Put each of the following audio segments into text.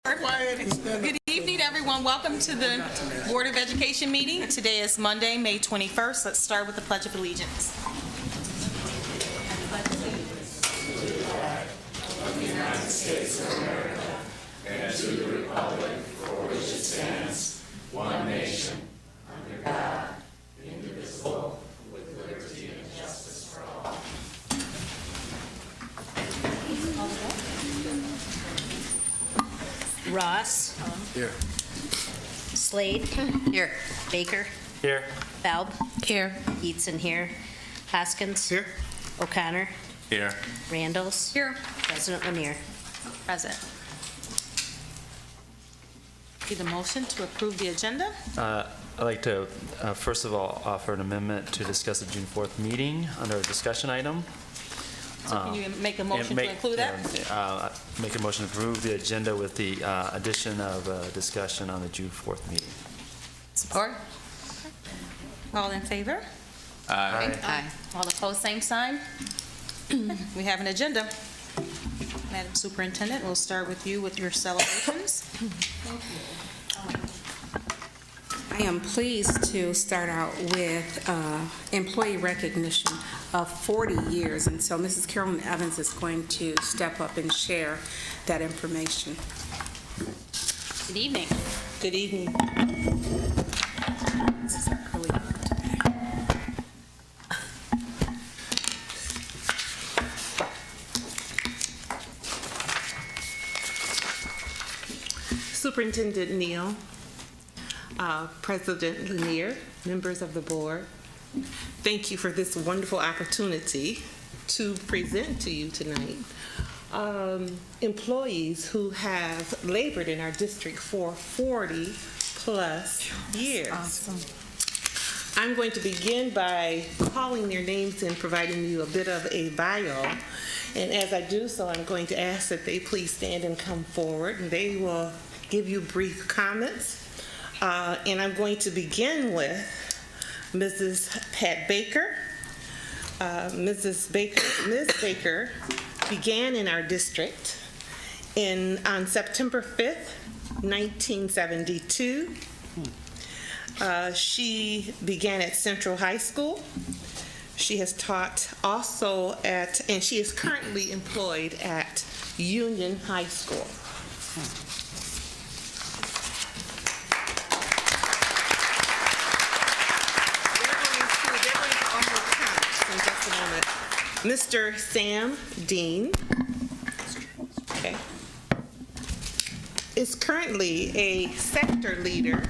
Good evening, everyone. Welcome to the Board of Education meeting. Today is Monday, May 21st. Let's start with the Pledge of Allegiance. Of the United States of America and to the republic for which it stands, one nation, under God, indivisible, with liberty and justice for all. Ross. Here. Slade. Here. Baker. Here. Balb. Here. Eatson here. Hoskins. Here. O'Connor. Here. Randalls. Here. President Lanier. Present. Need a motion to approve the agenda? I'd like to, first of all, offer an amendment to discuss the June 4th meeting under a discussion item. So can you make a motion to include that? Make a motion to approve the agenda with the addition of discussion on the June 4th meeting. Support. All in favor? Aye. All opposed, same sign. We have an agenda. Madam Superintendent, we'll start with you with your celebrations. I am pleased to start out with employee recognition of 40 years, and so Mrs. Carolyn Evans is going to step up and share that information. Good evening. Good evening. This is our early vote today. Superintendent Neal, President Lanier, members of the board, thank you for this wonderful opportunity to present to you tonight. Employees who have labored in our district for 40 plus years. Awesome. I'm going to begin by calling their names and providing you a bit of a bio. And as I do so, I'm going to ask that they please stand and come forward, and they will give you brief comments. And I'm going to begin with Mrs. Pat Baker. Ms. Baker began in our district on September 5th, 1972. She began at Central High School. She has taught also and she is currently employed at Union High School. They're going to offer comments in just a moment. Mr. Sam Dean, is currently a sector leader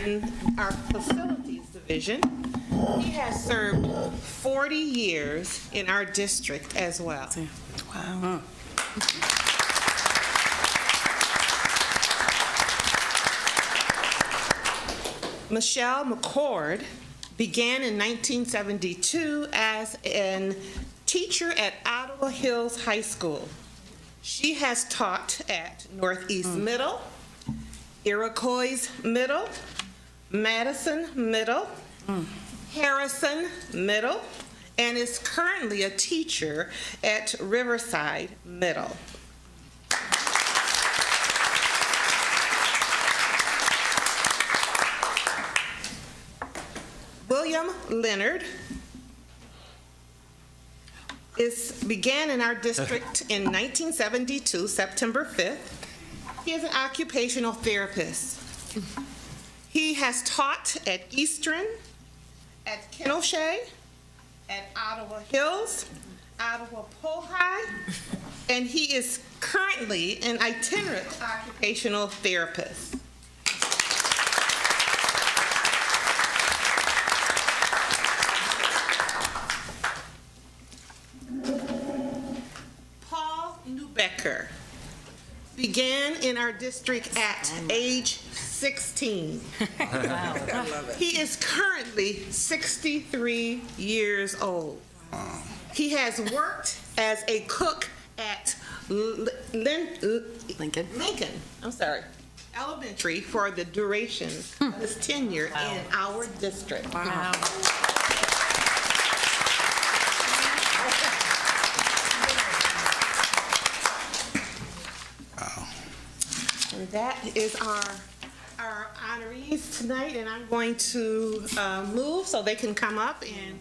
in our facilities division. He has served 40 years in our district as well. Wow. Michelle McCord began in 1972 as a teacher at Ottawa Hills High School. She has taught at Northeast Middle, Iroquois Middle, Madison Middle, Harrison Middle, and is currently a teacher at Riverside Middle. William Leonard began in our district in 1972, September 5th. He is an occupational therapist. He has taught at Eastern, at Kenosha, at Ottawa Hills, Ottawa Pohai, and he is currently an itinerant occupational therapist. Paul Newbecker began in our district at age 16. He is currently 63 years old. He has worked as a cook at Lincoln Elementary for the duration of his tenure in our district. Wow. And that is our honorees tonight, and I'm going to move so they can come up and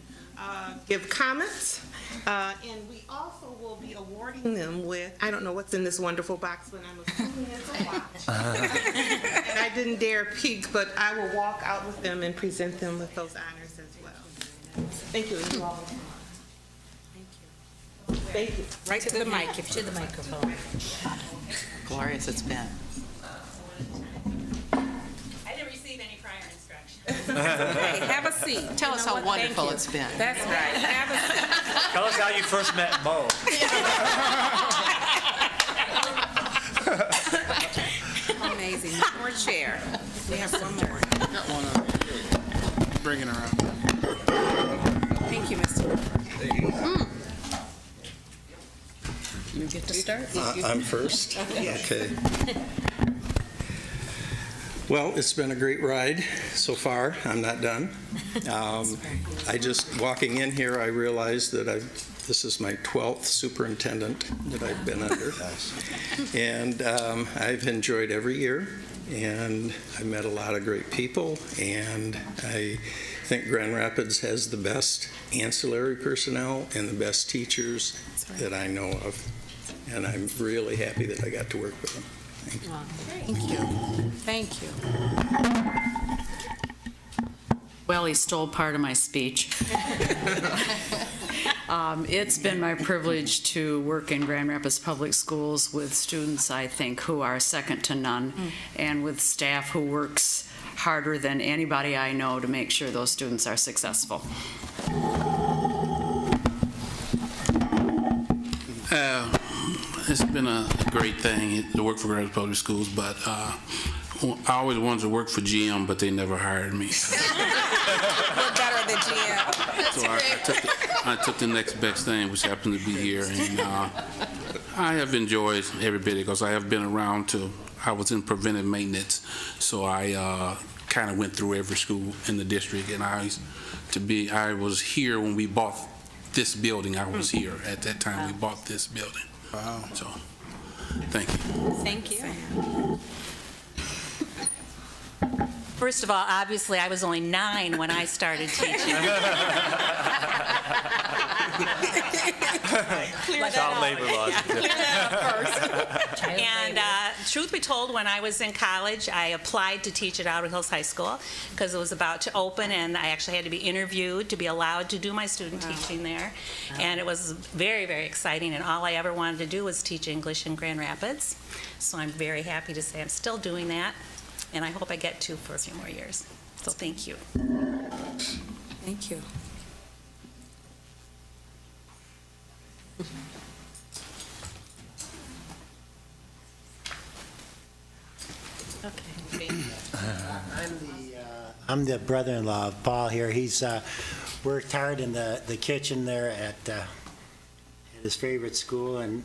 give comments. And we also will be awarding them with, I don't know what's in this wonderful box, but I'm assuming it's a watch. And I didn't dare peek, but I will walk out with them and present them with those honors as well. Thank you. You all. Thank you. Right to the mic. To the microphone. Glorious it's been. I didn't receive any prior instructions. Hey, have a seat. Tell us how wonderful it's been. That's right. Have a seat. Tell us how you first met Mo. Amazing. More chair. We have one more. Got one on. Bring it around. Thank you, Mr. You get to start? I'm first? Okay. Well, it's been a great ride so far. I'm not done. I just, walking in here, I realized that this is my 12th superintendent that I've been under. And I've enjoyed every year, and I've met a lot of great people, and I think Grand Rapids has the best ancillary personnel and the best teachers that I know of. And I'm really happy that I got to work with them. Thank you. Thank you. Well, he stole part of my speech. It's been my privilege to work in Grand Rapids Public Schools with students, I think, who are second to none, and with staff who works harder than anybody I know to make sure those students are successful. It's been a great thing to work for Grand Rapids Public Schools, but I always wanted to work for GM, but they never hired me. We're better than GM. So I took the next best thing, which happened to be here, and I have enjoyed every bit because I have been around I was in preventive maintenance, so I kind of went through every school in the district, and I was here when we bought this building. I was here at that time we bought this building. Wow. So, thank you. Thank you. First of all, obviously, I was only 9 when I started teaching. Child labor laws. And truth be told, when I was in college, I applied to teach at Outer Hills High School because it was about to open, and I actually had to be interviewed to be allowed to do my student teaching there. And it was very, very exciting, and all I ever wanted to do was teach English in Grand Rapids. So I'm very happy to say I'm still doing that, and I hope I get to for a few more years. So thank you. Thank you. I'm the brother-in-law of Paul here. He's worked hard in the kitchen there at his favorite school, and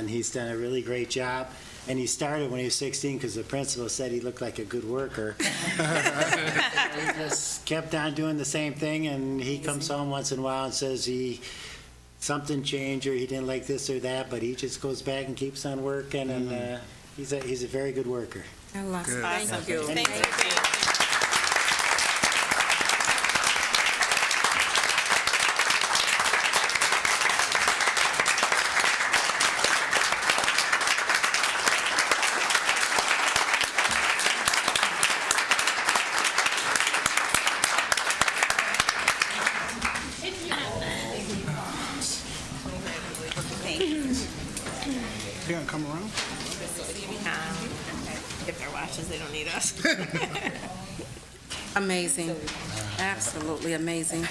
he's done a really great job. And he started when he was 16 because the principal said he looked like a good worker. He just kept on doing the same thing, and he comes home once in a while and says something changed or he didn't like this or that, but he just goes back and keeps on working, and he's a very good worker. I love it. Thank you. Thank you. You gonna come around? If they're watches, they don't need us. Amazing. Absolutely amazing.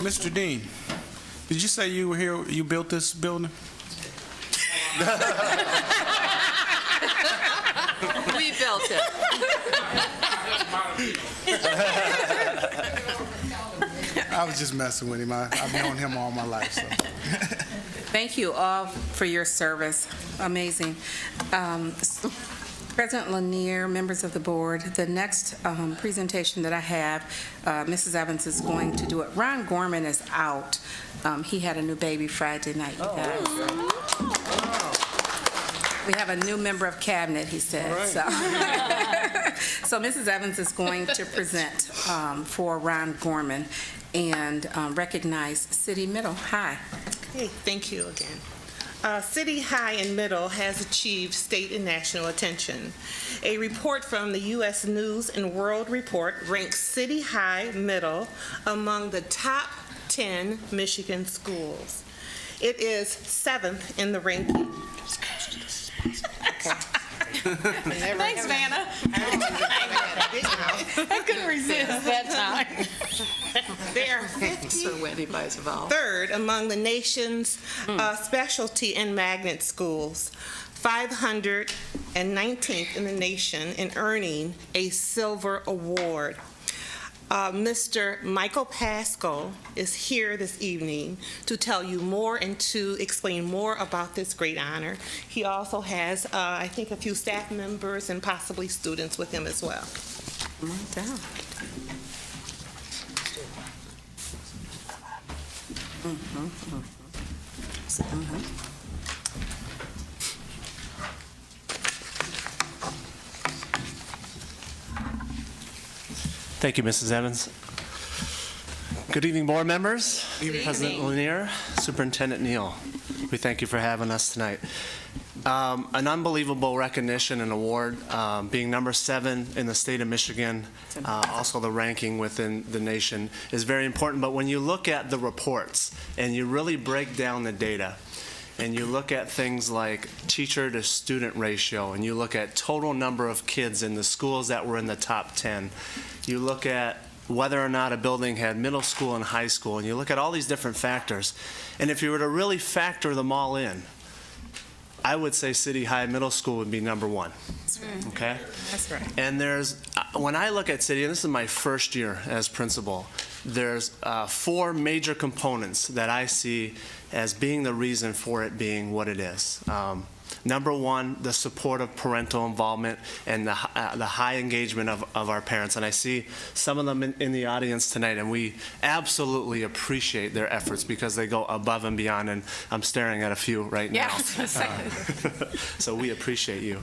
Mr. Dean, did you say you were here, you built this building? We built it. I was just messing with him. I've known him all my life, so. Thank you all for your service. Amazing. President Lanier, members of the board, the next presentation that I have, Mrs. Evans is going to do it. Ron Gorman is out. He had a new baby Friday night, you guys. We have a new member of cabinet, he said. All So. So Mrs. Evans is going to present for Ron Gorman and recognize City Middle High. Okay, thank you again. City High and Middle has achieved state and national attention. A report from the U.S. News and World Report ranks City High Middle among the top 10 Michigan schools. It is 7th in the ranking. Thanks, Vanna. I couldn't resist that time. They are So Wendy buys a vowel. 53rd among the nation's specialty and magnet schools, 519th in the nation in earning a silver award. Mr. Michael Pascal is here this evening to tell you more and to explain more about this great honor. He also has, I think, a few staff members and possibly students with him as well. Come on down. Thank you, Mrs. Evans. Good evening, board members. President Lanier, Superintendent Neal. We thank you for having us tonight. An unbelievable recognition and award, being number 7 in the state of Michigan, also the ranking within the nation, is very important. But when you look at the reports and you really break down the data, and you look at things like teacher to student ratio, and you look at total number of kids in the schools that were in the top 10, you look at whether or not a building had middle school and high school, and you look at all these different factors, and if you were to really factor them all in, I would say City High Middle School would be number 1. Okay? That's right. And when I look at City, and this is my first year as principal, there's 4 major components that I see as being the reason for it being what it is. Number 1, the support of parental involvement and the high engagement of our parents. And I see some of them in the audience tonight, and we absolutely appreciate their efforts because they go above and beyond, and I'm staring at a few right now. So we appreciate you.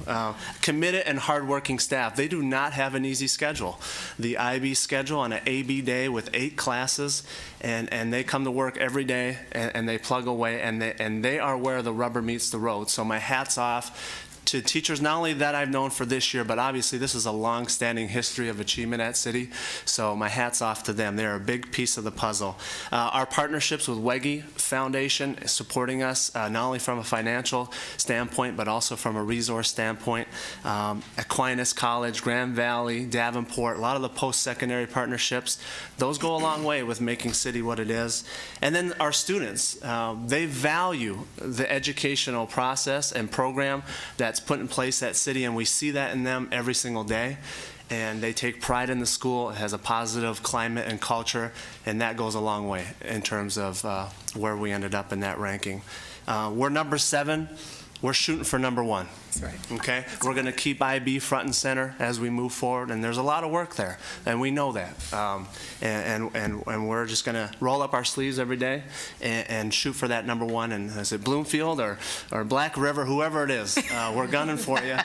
Committed and hardworking staff. They do not have an easy schedule. The IB schedule on an AB day with 8 classes, and they come to work every day, and they plug away, and they are where the rubber meets the road. So my hat's off to teachers, not only that I've known for this year, but obviously this is a long-standing history of achievement at City, so my hat's off to them. They're a big piece of the puzzle. Our partnerships with Wege Foundation is supporting us not only from a financial standpoint, but also from a resource standpoint. Aquinas College, Grand Valley, Davenport, a lot of the post-secondary partnerships, those go a long way with making City what it is. And then our students, they value the educational process and program that's put in place at City, and we see that in them every single day. And they take pride in the school. It has a positive climate and culture, and that goes a long way in terms of where we ended up in that ranking. We're number 7. We're shooting for number 1. That's right. Okay? We're going to keep IB front and center as we move forward, and there's a lot of work there, and we know that. And we're just going to roll up our sleeves every day and shoot for that number 1. And is it Bloomfield or Black River, whoever it is, we're gunning for you.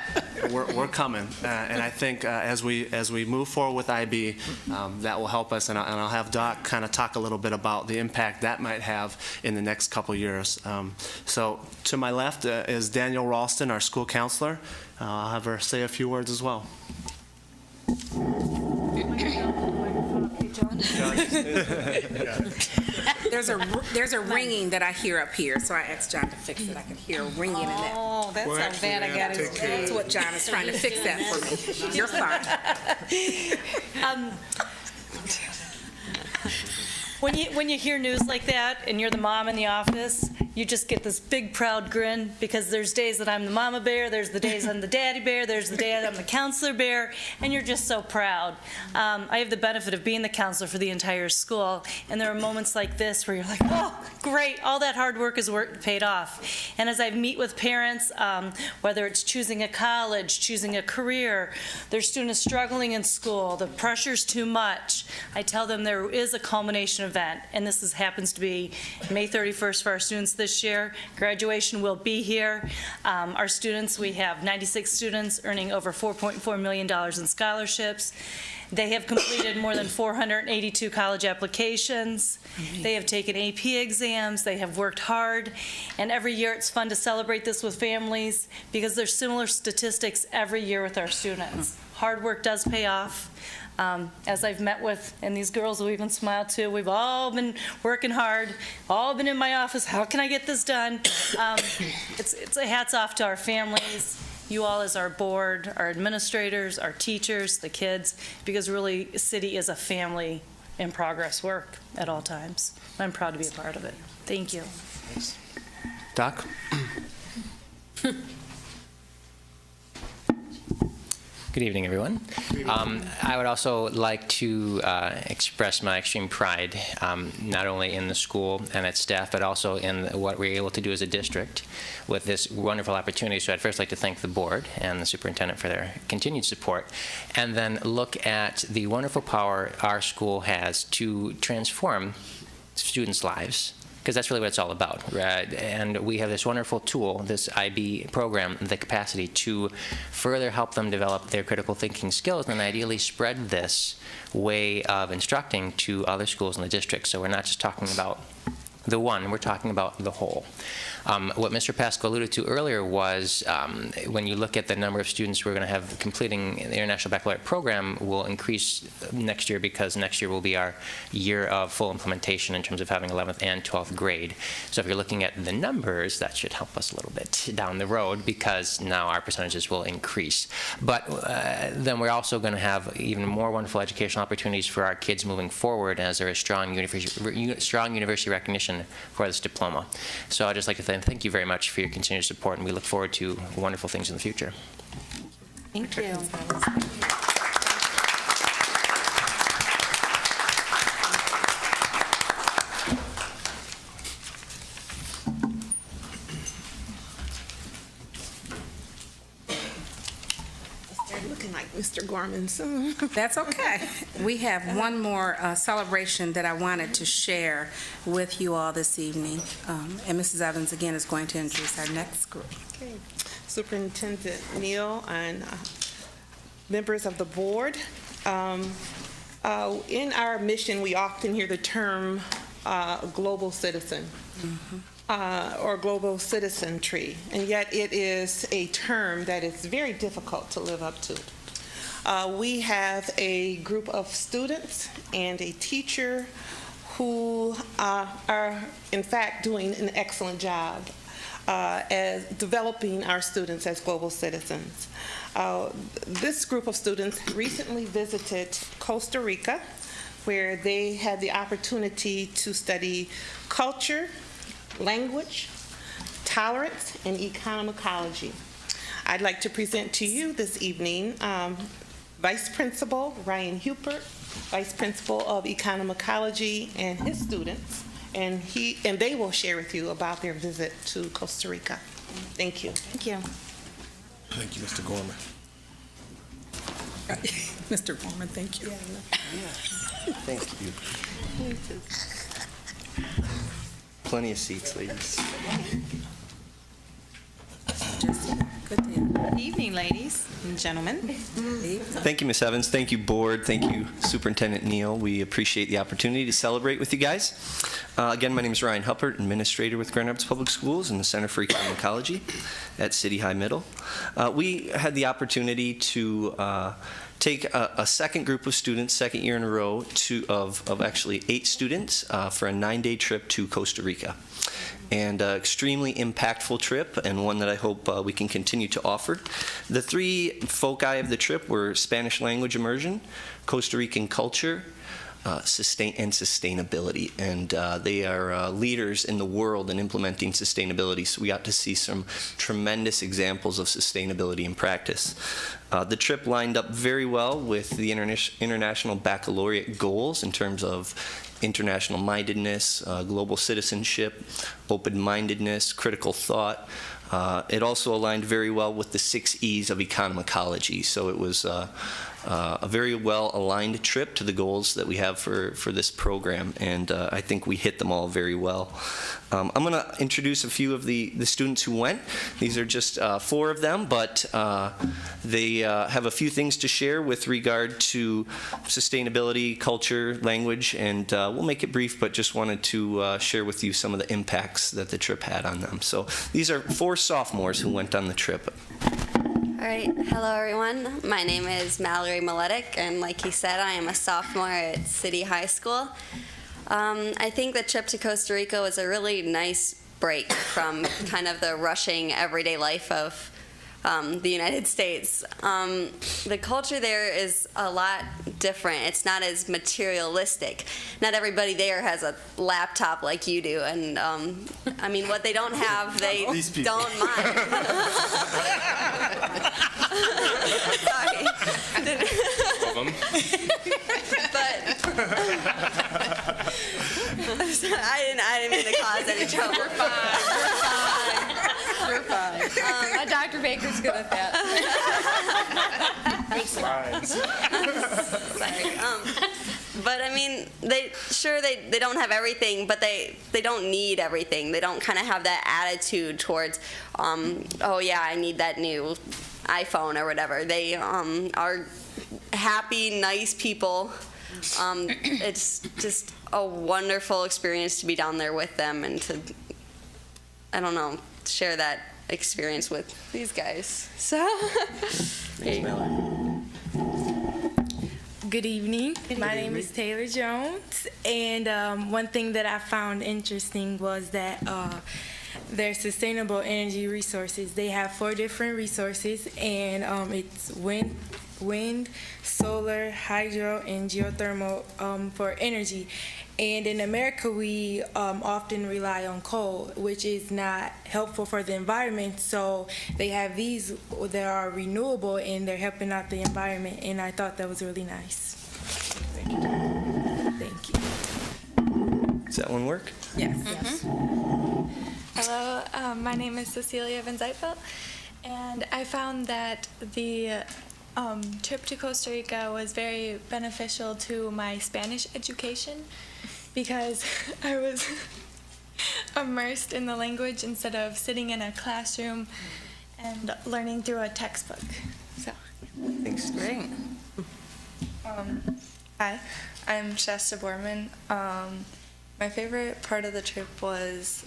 We're coming. And I think as we move forward with IB, that will help us, and I'll have Doc kind of talk a little bit about the impact that might have in the next couple years. So to my left is Danielle Ralston, our school counselor. I'll have her say a few words as well. There's a ringing that I hear up here, so I asked John to fix it. I can hear a ringing in that. Oh, that's how Vanna got his That's what John is trying to fix that for me. You're fine. When you hear news like that and you're the mom in the office, you just get this big proud grin, because there's days that I'm the mama bear, there's the days I'm the daddy bear, there's the day I'm the counselor bear, and you're just so proud. I have the benefit of being the counselor for the entire school, and there are moments like this where you're like, oh, great. All that hard work is paid off. And as I meet with parents, whether it's choosing a college, choosing a career, their student is struggling in school, the pressure's too much, I tell them there is a culmination event, and this happens to be May 31st for our students this year. Graduation will be here. Our students, we have 96 students earning over $4.4 million in scholarships. They have completed more than 482 college applications. They have taken AP exams. They have worked hard. And every year it's fun to celebrate this with families because there's similar statistics every year with our students. Hard work does pay off. As I've met with, and these girls will even smile too, we've all been working hard, all been in my office, how can I get this done? It's a hats off to our families, you all as our board, our administrators, our teachers, the kids, because really, City is a family in progress work at all times. I'm proud to be a part of it. Thank you. Thanks. Doc? Good evening, everyone. I would also like to express my extreme pride, not only in the school and its staff, but also in what we're able to do as a district with this wonderful opportunity. So I'd first like to thank the board and the superintendent for their continued support, and then look at the wonderful power our school has to transform students' lives, because that's really what it's all about. And we have this wonderful tool, this IB program, the capacity to further help them develop their critical thinking skills and ideally spread this way of instructing to other schools in the district. So we're not just talking about the one, we're talking about the whole. What Mr. Pascal alluded to earlier was when you look at the number of students we're going to have completing the International Baccalaureate program will increase next year, because next year will be our year of full implementation in terms of having 11th and 12th grade. So if you're looking at the numbers, that should help us a little bit down the road, because now our percentages will increase. But then we're also going to have even more wonderful educational opportunities for our kids moving forward, as there is strong university recognition for this diploma. So I'd just like to thank you very much for your continued support, and we look forward to wonderful things in the future. Thank you. Looking like Mr. Gorman soon. That's okay. We have one more celebration that I wanted to share with you all this evening. And Mrs. Evans, again, is going to introduce our next group. Okay. Superintendent Neal and members of the board. In our mission, we often hear the term global citizen. Or global citizenry, and yet it is a term that is very difficult to live up to. We have a group of students and a teacher who are in fact doing an excellent job as developing our students as global citizens. This group of students recently visited Costa Rica, where they had the opportunity to study culture, language, tolerance, and economicology. I'd like to present to you this evening Vice Principal Ryan Hupert, Vice Principal of Economicology, and his students, and they will share with you about their visit to Costa Rica. Thank you. Thank you. Thank you, Mr. Gorman. Mr. Gorman, thank you. Thank you. Plenty of seats, ladies. Good evening, ladies and gentlemen. Thank you, Ms. Evans. Thank you, board. Thank you, Superintendent Neal. We appreciate the opportunity to celebrate with you guys. Again, my name is Ryan Huppert, Administrator with Grand Rapids Public Schools and the Center for Economicology at City High Middle. We had the opportunity to take a second group of students, second year in a row, of actually 8 students for a 9-day trip to Costa Rica. And extremely impactful trip, and one that I hope we can continue to offer. The 3 foci of the trip were Spanish language immersion, Costa Rican culture, sustainability, and they are leaders in the world in implementing sustainability, so we got to see some tremendous examples of sustainability in practice. The trip lined up very well with the International Baccalaureate goals in terms of international mindedness, global citizenship, open-mindedness, critical thought. It also aligned very well with the 6 E's of economicology, so it was a very well-aligned trip to the goals that we have for this program, and I think we hit them all very well. I'm going to introduce a few of the students who went. These are just 4 of them, but they have a few things to share with regard to sustainability, culture, language, and we'll make it brief, but just wanted to share with you some of the impacts that the trip had on them. So these are 4 sophomores who went on the trip. All right, hello everyone. My name is Mallory Miletic, and like he said, I am a sophomore at City High School. I think the trip to Costa Rica was a really nice break from kind of the rushing everyday life of the United States. The culture there is a lot different. It's not as materialistic. Not everybody there has a laptop like you do, and I mean, what they don't have, they don't mind. Sorry. I didn't mean to cause any trouble. You're fine. Dr. Baker's good at that. Sorry. But I mean, they don't have everything, but they don't need everything. They don't kind of have that attitude towards, oh yeah, I need that new iPhone or whatever. They are happy, nice people. It's just a wonderful experience to be down there with them and to, I don't know, share that experience with these guys. So, Good evening. My name is Taylor Jones, and one thing that I found interesting was that their sustainable energy resources. They have 4 different resources, and it's wind, solar, hydro, and geothermal for energy. And in America, we often rely on coal, which is not helpful for the environment. So they have these that are renewable, and they're helping out the environment. And I thought that was really nice. Thank you. Does that one work? Yes. Hello, my name is Cecilia Van Zijtveld, and I found that the trip to Costa Rica was very beneficial to my Spanish education because I was immersed in the language instead of sitting in a classroom and learning through a textbook. So. Thanks. Great. Hi, I'm Shasta Borman. My favorite part of the trip was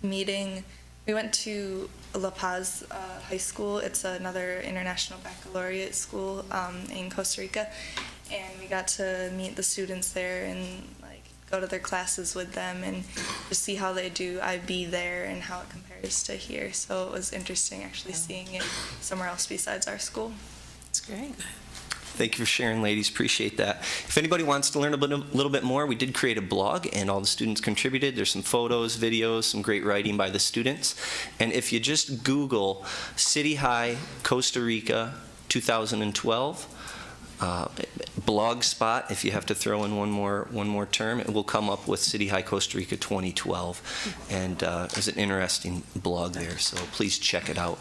meeting. We went to La Paz High School. It's another international baccalaureate school in Costa Rica, and we got to meet the students there and like go to their classes with them and just see how they do IB there and how it compares to here. So it was interesting actually seeing it somewhere else besides our school. That's great. Thank you for sharing, ladies. Appreciate that. If anybody wants to learn a little bit more, we did create a blog, and all the students contributed. There's some photos, videos, some great writing by the students. And if you just Google City High Costa Rica 2012, blog spot, if you have to throw in one more term, it will come up with City High Costa Rica 2012. And there's an interesting blog there, so please check it out.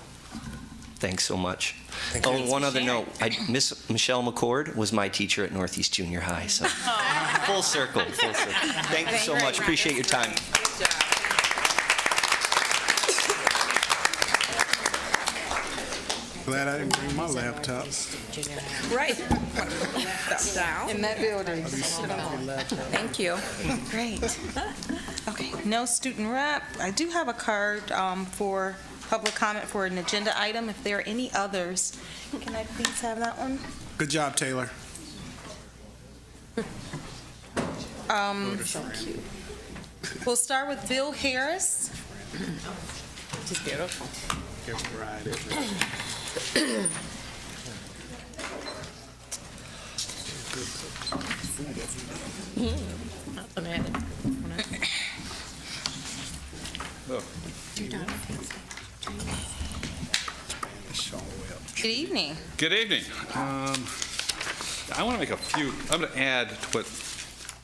Thanks so much. Oh, and one other note. Miss Michelle McCord was my teacher at Northeast Junior High, so full circle. Thank you so much. Appreciate your time. Glad I didn't bring my laptop. Right. Down. In that building. Thank you. Great. Okay, no student rep. I do have a card for public comment for an agenda item. If there are any others, can I please have that one? Good job, Taylor. We'll start with Bill Harris. Just beautiful. Good evening. Good evening. I want to make a few, I'm going to add to what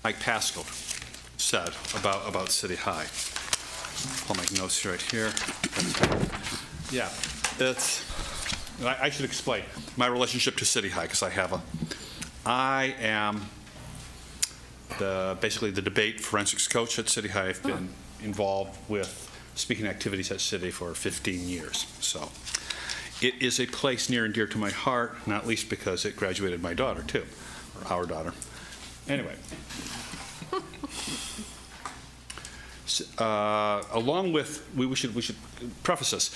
Mike Pascal said about City High. Pull my notes right here. Yeah, I should explain my relationship to City High, because I am basically the debate forensics coach at City High. I've been involved with speaking activities at City for 15 years. So it is a place near and dear to my heart, not least because it graduated my daughter too, or our daughter. Anyway. Along with, we should preface this.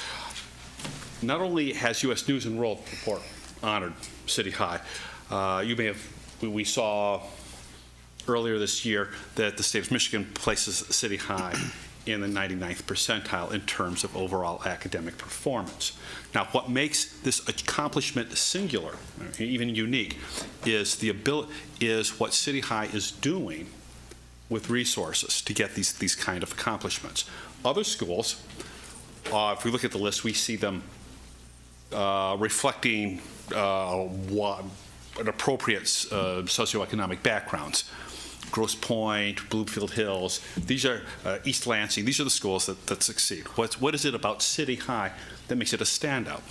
Not only has U.S. News and World Report honored City High, we saw earlier this year that the state of Michigan places City High in the 99th percentile in terms of overall academic performance. Now, what makes this accomplishment singular, even unique, is what City High is doing with resources to get these kind of accomplishments. Other schools, if we look at the list, we see them reflecting an appropriate socioeconomic backgrounds. Grosse Pointe, Bloomfield Hills, these are East Lansing, these are the schools that succeed. What is it about City High that makes it a standout?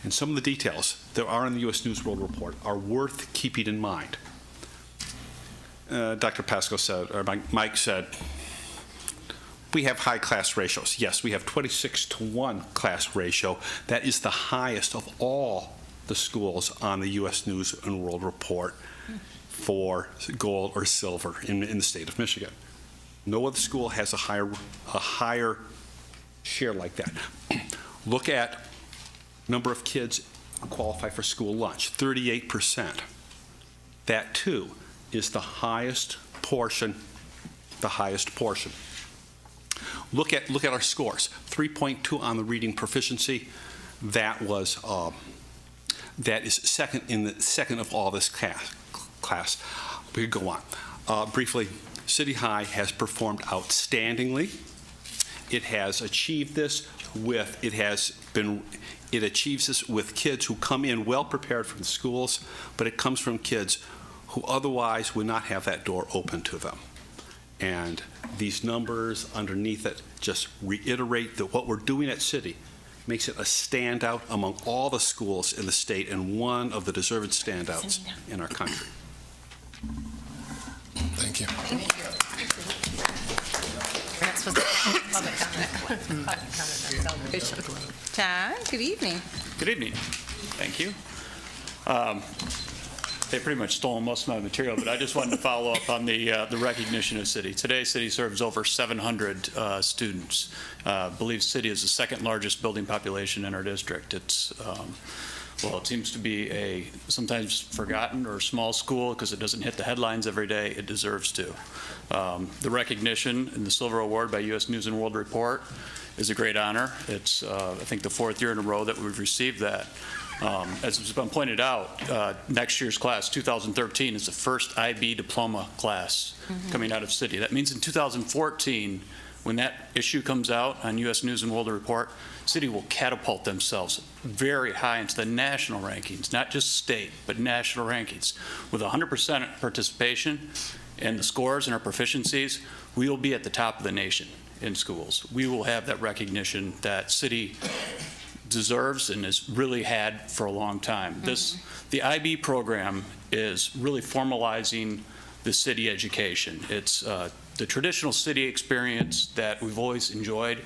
And some of the details that are in the U.S. News World Report are worth keeping in mind. Dr. Pascal said, or Mike said, we have high class ratios. Yes, we have 26-to-1 class ratio. That is the highest of all the schools on the U.S. News and World Report for gold or silver in the state of Michigan. No other school has a higher share like that. Look at number of kids who qualify for school lunch, 38%. That too is the highest portion. Look at our scores. 3.2 on the reading proficiency. That is second of all this class. We could go on. Briefly, City High has performed outstandingly. It has achieved this with kids who come in well prepared from the schools, but it comes from kids who otherwise would not have that door open to them. And these numbers underneath it just reiterate that what we're doing at City makes it a standout among all the schools in the state and one of the deserved standouts in our country. Thank you. John, good evening. Good evening. Thank you. They pretty much stole most of my material, but I just wanted to follow up on the recognition of City. Today, City serves over 700 students. I believe City is the second largest building population in our district. It's well, it seems to be a sometimes forgotten or small school because it doesn't hit the headlines every day. It deserves to. The recognition and the Silver Award by U.S. News and World Report is a great honor. It's, I think, the fourth year in a row that we've received that. As has been pointed out, next year's class, 2013, is the first IB diploma class coming out of City. That means in 2014, when that issue comes out on U.S. News and World Report, City will catapult themselves very high into the national rankings, not just state, but national rankings. With 100% participation and the scores and our proficiencies, we will be at the top of the nation in schools. We will have that recognition that City deserves and has really had for a long time. The IB program is really formalizing the City education. It's the traditional City experience that we've always enjoyed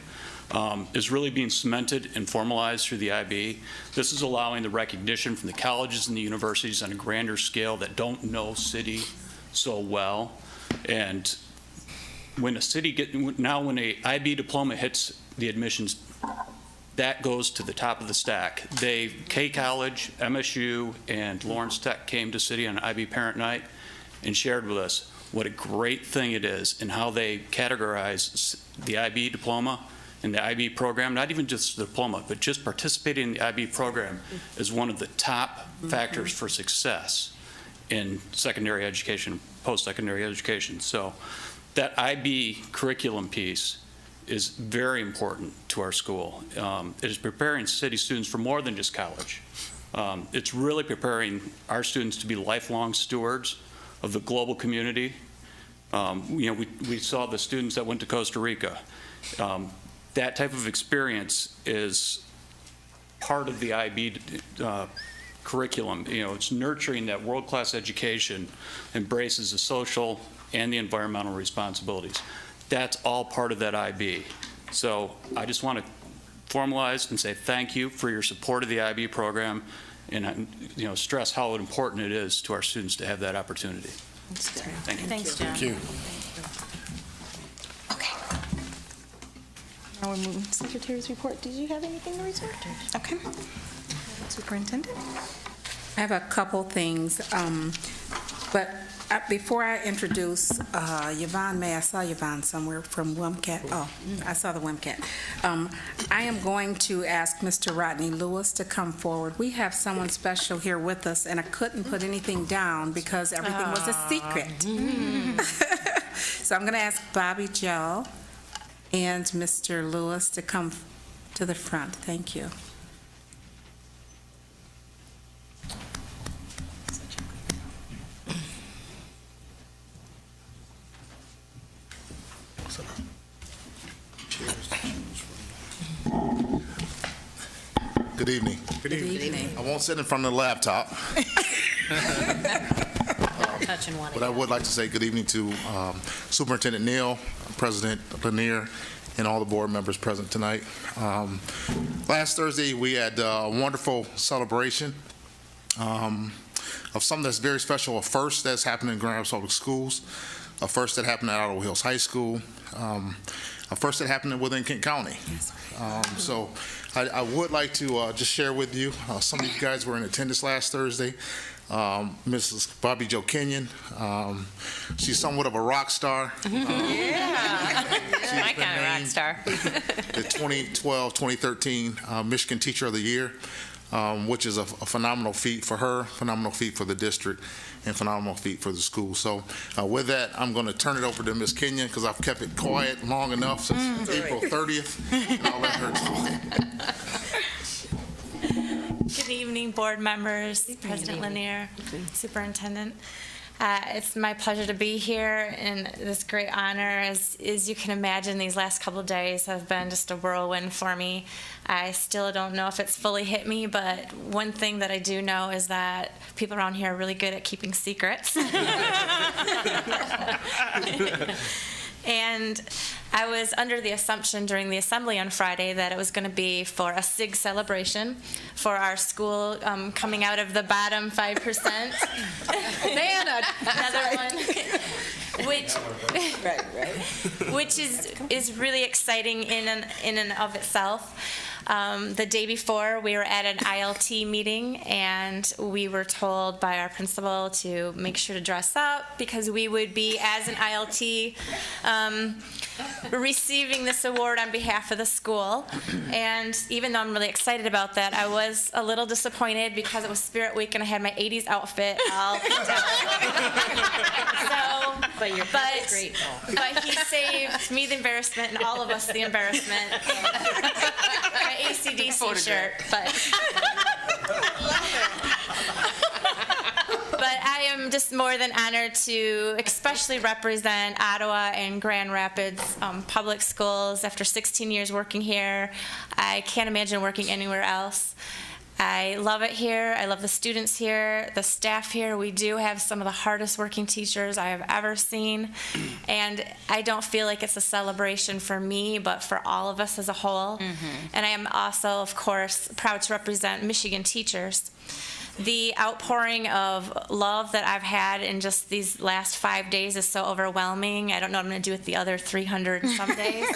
is really being cemented and formalized through the IB. This is allowing the recognition from the colleges and the universities on a grander scale that don't know City so well. And when when a IB diploma hits the admissions, that goes to the top of the stack. K College, MSU, and Lawrence Tech came to City on IB Parent Night and shared with us what a great thing it is and how they categorize the IB diploma and the IB program, not even just the diploma, but just participating in the IB program is one of the top factors for success in secondary education, post-secondary education. So that IB curriculum piece is very important to our school. It is preparing City students for more than just college. It's really preparing our students to be lifelong stewards of the global community, We saw the students that went to Costa Rica. That type of experience is part of the IB curriculum. It's nurturing that world-class education, embraces the social and the environmental responsibilities. That's all part of that IB. So I just want to formalize and say thank you for your support of the IB program, and stress how important it is to our students to have that opportunity. Thank you. Thanks, John. Thank you. Okay. Now we're moving to Secretary's report. Did you have anything to report? Okay. Superintendent? I have a couple things, but before I introduce Yvonne May, I saw Yvonne somewhere from WMCAT. Oh, I saw the WMCAT. I am going to ask Mr. Rodney Lewis to come forward. We have someone special here with us, and I couldn't put anything down because everything was a secret. So I'm going to ask Bobby Joe and Mr. Lewis to come to the front. Thank you. Good evening. Good evening. I won't sit in front of the laptop. But I would like to say good evening to Superintendent Neal, President Lanier, and all the board members present tonight. Last Thursday, we had a wonderful celebration of something that's very special, a first that's happened in Grand Rapids Public Schools, a first that happened at Ottawa Hills High School, a first that happened within Kent County. So I would like to just share with you, some of you guys were in attendance last Thursday. Mrs. Bobby Jo Kenyon, she's somewhat of a rock star. My kind of rock star. The 2012-2013 Michigan Teacher of the Year, which is a phenomenal feat for her, phenomenal feat for the district, and phenomenal feat for the school. So with that, I'm going to turn it over to Ms. Kenyon because I've kept it quiet long enough since April 30th, and I'll let her talk. Good evening, board members, President Lanier, Superintendent. It's my pleasure to be here and this great honor. As you can imagine, these last couple of days have been just a whirlwind for me. I still don't know if it's fully hit me, but one thing that I do know is that people around here are really good at keeping secrets. And I was under the assumption during the assembly on Friday that it was going to be for a SIG celebration for our school coming out of the bottom 5%. Another one. Which is really exciting in and of itself. The day before, we were at an ILT meeting, and we were told by our principal to make sure to dress up because we would be, as an ILT, receiving this award on behalf of the school. And even though I'm really excited about that, I was a little disappointed because it was Spirit Week and I had my 80s outfit all picked out. But grateful. But he saved me the embarrassment and all of us the embarrassment. My AC/DC shirt, but I am just more than honored to especially represent Ottawa and Grand Rapids public schools. After 16 years working here, I can't imagine working anywhere else. I love it here. I love the students here, the staff here. We do have some of the hardest working teachers I have ever seen. And I don't feel like it's a celebration for me, but for all of us as a whole. And I am also, of course, proud to represent Michigan teachers. The outpouring of love that I've had in just these last 5 days is so overwhelming. I don't know what I'm going to do with the other 300 and some days.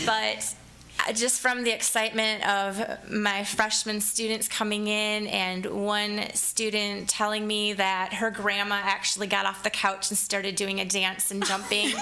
But just from the excitement of my freshman students coming in and one student telling me that her grandma actually got off the couch and started doing a dance and jumping,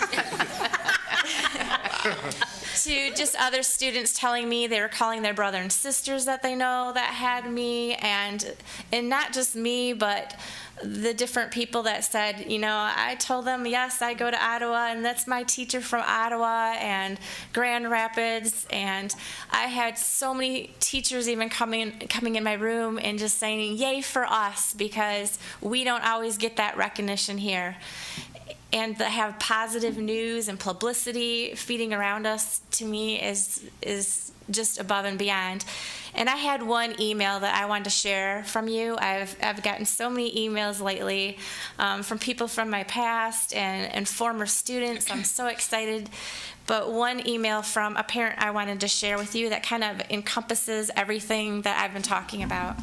to just other students telling me they were calling their brother and sisters that they know that had me, and not just me, but the different people that said, you know, I told them, yes, I go to Ottawa, and that's my teacher from Ottawa and Grand Rapids. And I had so many teachers even coming in my room and just saying, yay for us, because we don't always get that recognition here. and to have positive news and publicity feeding around us, to me, is just above and beyond. And I had one email that I wanted to share from you. I've gotten so many emails lately from people from my past and former students. I'm so excited. But one email from a parent I wanted to share with you that kind of encompasses everything that I've been talking about.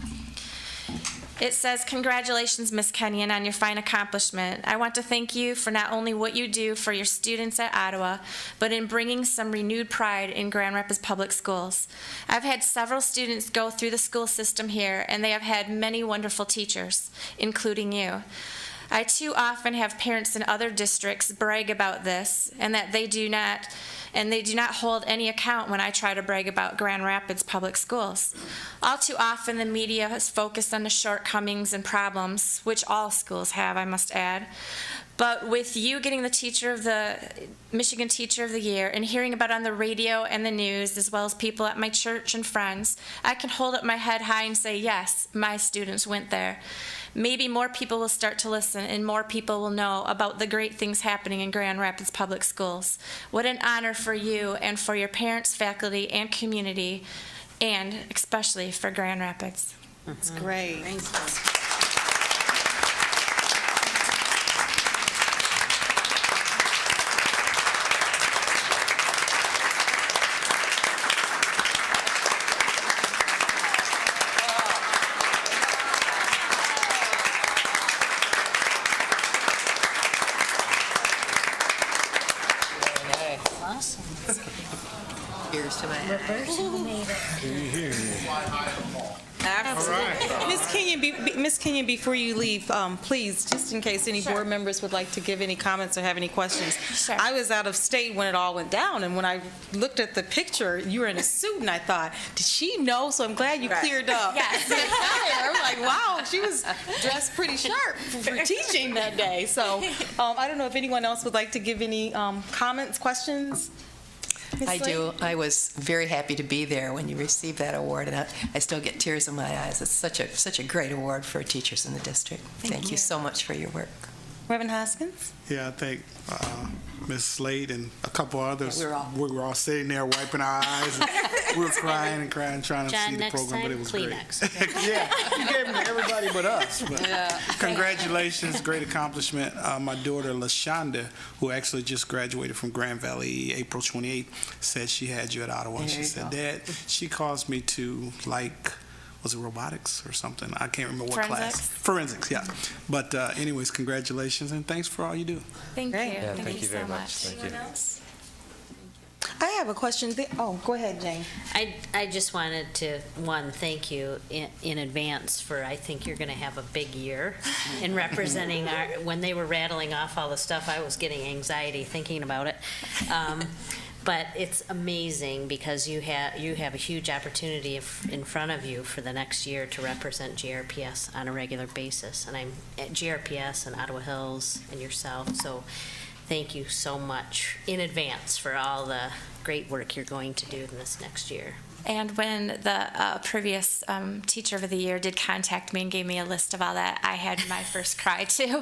It says, "Congratulations, Ms. Kenyon, on your fine accomplishment. I want to thank you for not only what you do for your students at Ottawa, but in bringing some renewed pride in Grand Rapids Public Schools. I've had several students go through the school system here, and they have had many wonderful teachers, including you. I too often have parents in other districts brag about this, and that they do not hold any account when I try to brag about Grand Rapids Public Schools. All too often the media has focused on the shortcomings and problems, which all schools have, I must add. But with you getting the Michigan Teacher of the Year and hearing about it on the radio and the news, as well as people at my church and friends, I can hold up my head high and say, yes, my students went there. Maybe more people will start to listen and more people will know about the great things happening in Grand Rapids Public Schools. What an honor for you and for your parents, faculty, and community, and especially for Grand Rapids." That's great. Thank you. Here's to my Ms. Kenyon, before you leave, please, just in case any board members would like to give any comments or have any questions. Sure. I was out of state when it all went down, and when I looked at the picture, you were in a suit, and I thought, did she know? So I'm glad you cleared up. Yes. I'm like, wow, she was dressed pretty sharp for teaching that day. So I don't know if anyone else would like to give any comments, questions? Ms. I Slade? do. I was very happy to be there when you received that award, and I still get tears in my eyes. It's such a great award for teachers in the district. Thank you so much for your work. Reverend Hoskins? Yeah, I think Ms. Slade and a couple others, Yeah, we were all sitting there wiping our eyes. And we were crying and crying, trying to see the program, but it was Kleenex. great. Yeah, you gave them to everybody but us. But congratulations, great accomplishment. My daughter, LaShonda, who actually just graduated from Grand Valley April 28th, said she had you at Ottawa. And she said, Dad, she caused me to was it robotics or something? I can't remember what class. Forensics, yeah. But anyways, congratulations and thanks for all you do. Thank you. Yeah, Thank you very so much. Thank you. I have a question. Oh, go ahead, Jane. I just wanted to, thank you in advance for, I think you're going to have a big year in representing when they were rattling off all the stuff, I was getting anxiety thinking about it. But it's amazing because you have a huge opportunity in front of you for the next year to represent GRPS on a regular basis. And I'm at GRPS and Ottawa Hills and yourself. So thank you so much in advance for all the great work you're going to do in this next year. And when the previous Teacher of the Year did contact me and gave me a list of all that, I had my first cry too.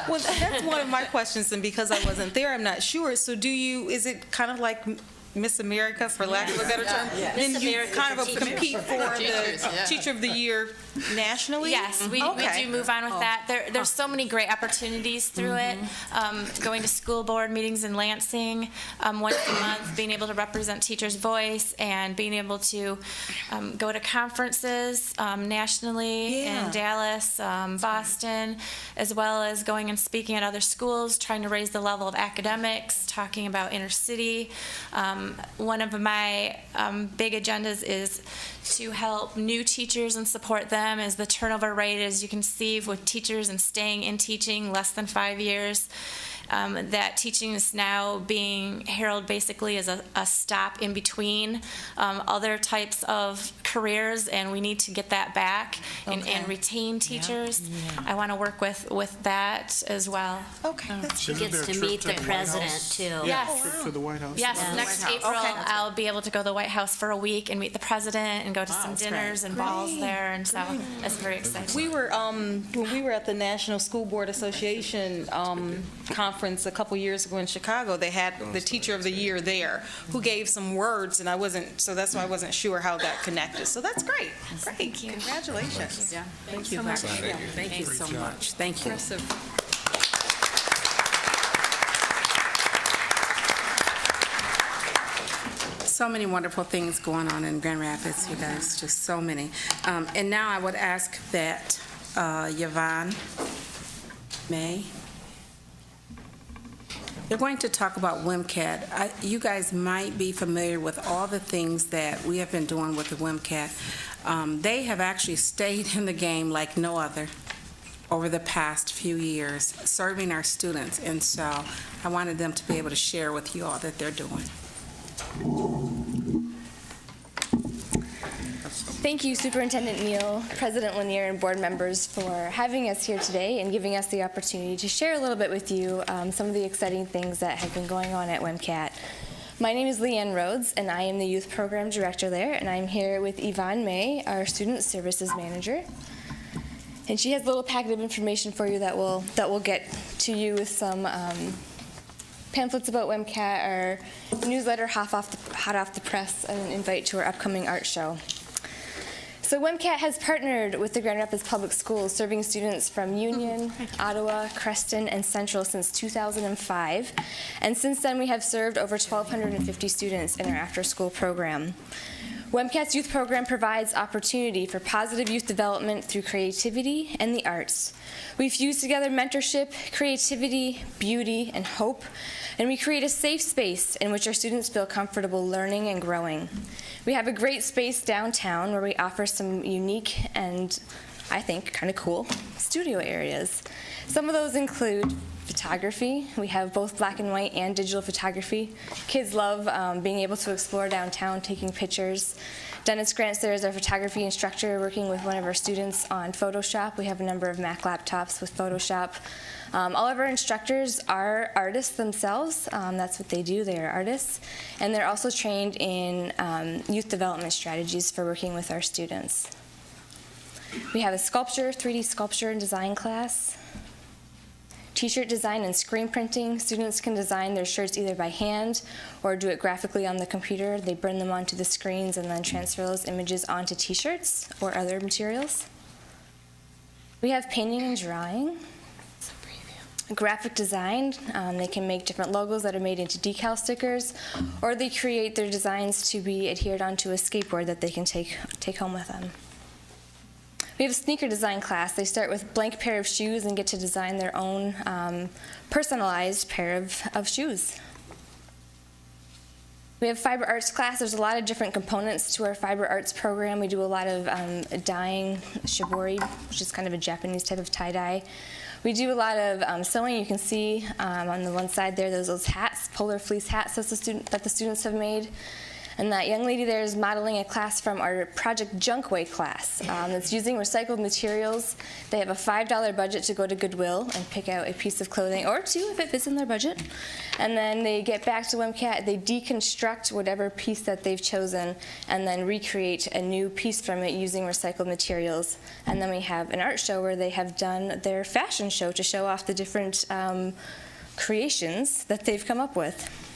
Well, that's one of my questions, and because I wasn't there, I'm not sure. So is it kind of like Miss America, for lack of a better term? Yeah. Then Miss you America kind of for compete teachers. for the Teachers, yeah. Teacher of the Year nationally? Yes, we do move on with that. There's so many great opportunities through it. Going to school board meetings in Lansing once a month, being able to represent Teachers' Voice, and being able to go to conferences nationally in Dallas, Boston, as well as going and speaking at other schools, trying to raise the level of academics, talking about inner city. One of my big agendas is to help new teachers and support them, as the turnover rate, as you can see, with teachers and staying in teaching less than 5 years. That teaching is now being heralded basically as a stop in between other types of careers, and we need to get that back and retain teachers. I want to work with that as well. Okay. She gets to meet the president, too. Yes. Trip to the White House. Yes, next April I'll be able to go to the White House for a week and meet the president and go to some dinners and balls there, and so that's very exciting. We were when we were at the National School Board Association conference a couple years ago in Chicago. They had the Teacher of the Year there who gave some words, and that's why I wasn't sure how that connected. So that's great. Great. Thank you. Congratulations. Yeah. Thank you. Thank you so much. Thank you. So many wonderful things going on in Grand Rapids, you guys, just so many. And now I would ask that Yvonne May, they're going to talk about WMCAT. You guys might be familiar with all the things that we have been doing with the WMCAT. They have actually stayed in the game like no other over the past few years, serving our students. And so I wanted them to be able to share with you all that they're doing. Thank you, Superintendent Neal, President Lanier, and board members for having us here today and giving us the opportunity to share a little bit with you some of the exciting things that have been going on at WMCAT. My name is Leanne Rhodes, and I am the Youth Program Director there, and I'm here with Yvonne May, our Student Services Manager. And she has a little packet of information for you that will get to you with some pamphlets about WMCAT, our newsletter, hot off the press, and an invite to our upcoming art show. So WMCAT has partnered with the Grand Rapids Public Schools, serving students from Union, Ottawa, Creston, and Central since 2005. And since then, we have served over 1,250 students in our after-school program. WMCAT's youth program provides opportunity for positive youth development through creativity and the arts. We fuse together mentorship, creativity, beauty, and hope, and we create a safe space in which our students feel comfortable learning and growing. We have a great space downtown where we offer some unique and, I think, kind of cool studio areas. Some of those include photography. We have both black and white and digital photography. Kids love being able to explore downtown, taking pictures. Dennis Grants there is our photography instructor working with one of our students on Photoshop. We have a number of Mac laptops with Photoshop. All of our instructors are artists themselves. That's what they do. They are artists. And they're also trained in youth development strategies for working with our students. We have a 3D sculpture and design class. T-shirt design and screen printing. Students can design their shirts either by hand or do it graphically on the computer. They burn them onto the screens and then transfer those images onto T-shirts or other materials. We have painting and drawing. Graphic design. They can make different logos that are made into decal stickers, or they create their designs to be adhered onto a skateboard that they can take home with them. We have a sneaker design class. They start with a blank pair of shoes and get to design their own personalized pair of shoes. We have fiber arts class. There's a lot of different components to our fiber arts program. We do a lot of dyeing shibori, which is kind of a Japanese type of tie-dye. We do a lot of sewing. You can see on the one side there, there's those hats, polar fleece hats that the students have made. And that young lady there is modeling a class from our Project Junkway class. That's using recycled materials. They have a $5 budget to go to Goodwill and pick out a piece of clothing, or two if it fits in their budget. And then they get back to WMCAT, they deconstruct whatever piece that they've chosen, and then recreate a new piece from it using recycled materials. And then we have an art show where they have done their fashion show to show off the different creations that they've come up with.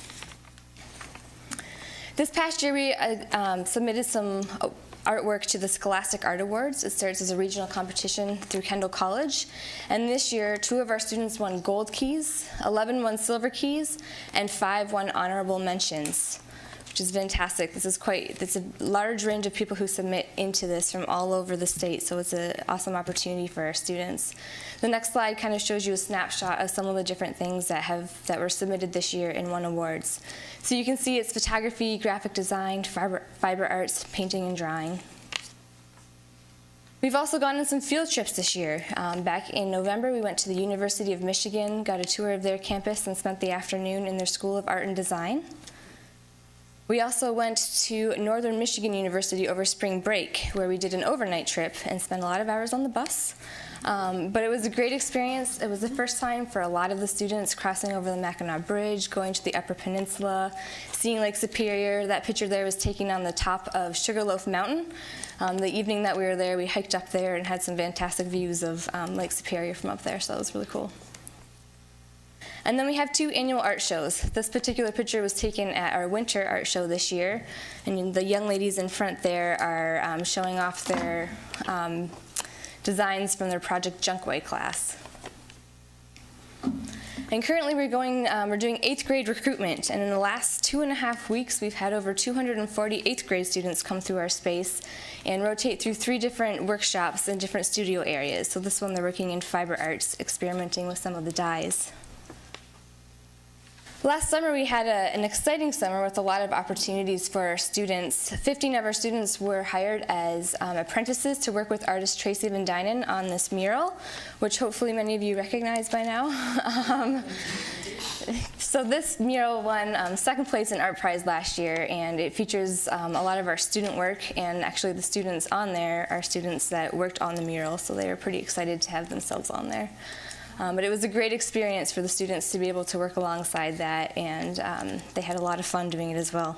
This past year, we submitted some artwork to the Scholastic Art Awards. It starts as a regional competition through Kendall College. And this year, 2 of our students won gold keys, 11 won silver keys, and 5 won honorable mentions, which is fantastic. It's a large range of people who submit into this from all over the state, so it's an awesome opportunity for our students. The next slide kind of shows you a snapshot of some of the different things that were submitted this year and won awards. So you can see it's photography, graphic design, fiber arts, painting, and drawing. We've also gone on some field trips this year. Back in November, we went to the University of Michigan, got a tour of their campus, and spent the afternoon in their School of Art and Design. We also went to Northern Michigan University over spring break, where we did an overnight trip and spent a lot of hours on the bus. But it was a great experience. It was the first time for a lot of the students crossing over the Mackinac Bridge, going to the Upper Peninsula, seeing Lake Superior. That picture there was taken on the top of Sugarloaf Mountain. The evening that we were there, we hiked up there and had some fantastic views of Lake Superior from up there, so it was really cool. And then we have 2 annual art shows. This particular picture was taken at our winter art show this year, and the young ladies in front there are showing off their designs from their Project Junkway class. And currently we're doing 8th grade recruitment, and in the last 2.5 weeks we've had over 240 8th grade students come through our space and rotate through 3 different workshops in different studio areas. So this one they're working in fiber arts, experimenting with some of the dyes. Last summer we had an exciting summer with a lot of opportunities for our students. 15 of our students were hired as apprentices to work with artist Tracy Van Dynen on this mural, which hopefully many of you recognize by now. So this mural won 2nd place in Art Prize last year, and it features a lot of our student work, and actually the students on there are students that worked on the mural, so they were pretty excited to have themselves on there. But it was a great experience for the students to be able to work alongside that, and they had a lot of fun doing it as well.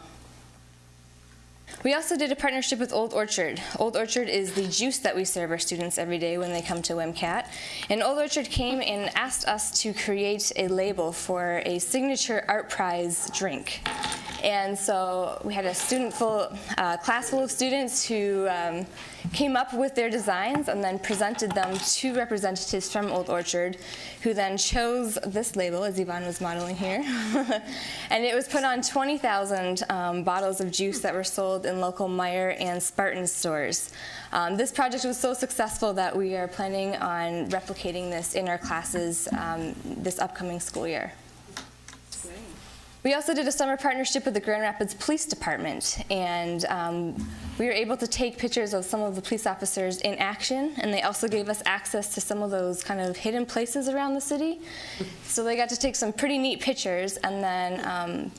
We also did a partnership with Old Orchard. Old Orchard is the juice that we serve our students every day when they come to WMCAT. And Old Orchard came and asked us to create a label for a signature Art Prize drink. And so we had a class full of students who came up with their designs and then presented them to representatives from Old Orchard, who then chose this label, as Yvonne was modeling here. And it was put on 20,000 bottles of juice that were sold in local Meijer and Spartan stores. This project was so successful that we are planning on replicating this in our classes this upcoming school year. We also did a summer partnership with the Grand Rapids Police Department, and we were able to take pictures of some of the police officers in action, and they also gave us access to some of those kind of hidden places around the city. So they got to take some pretty neat pictures, and then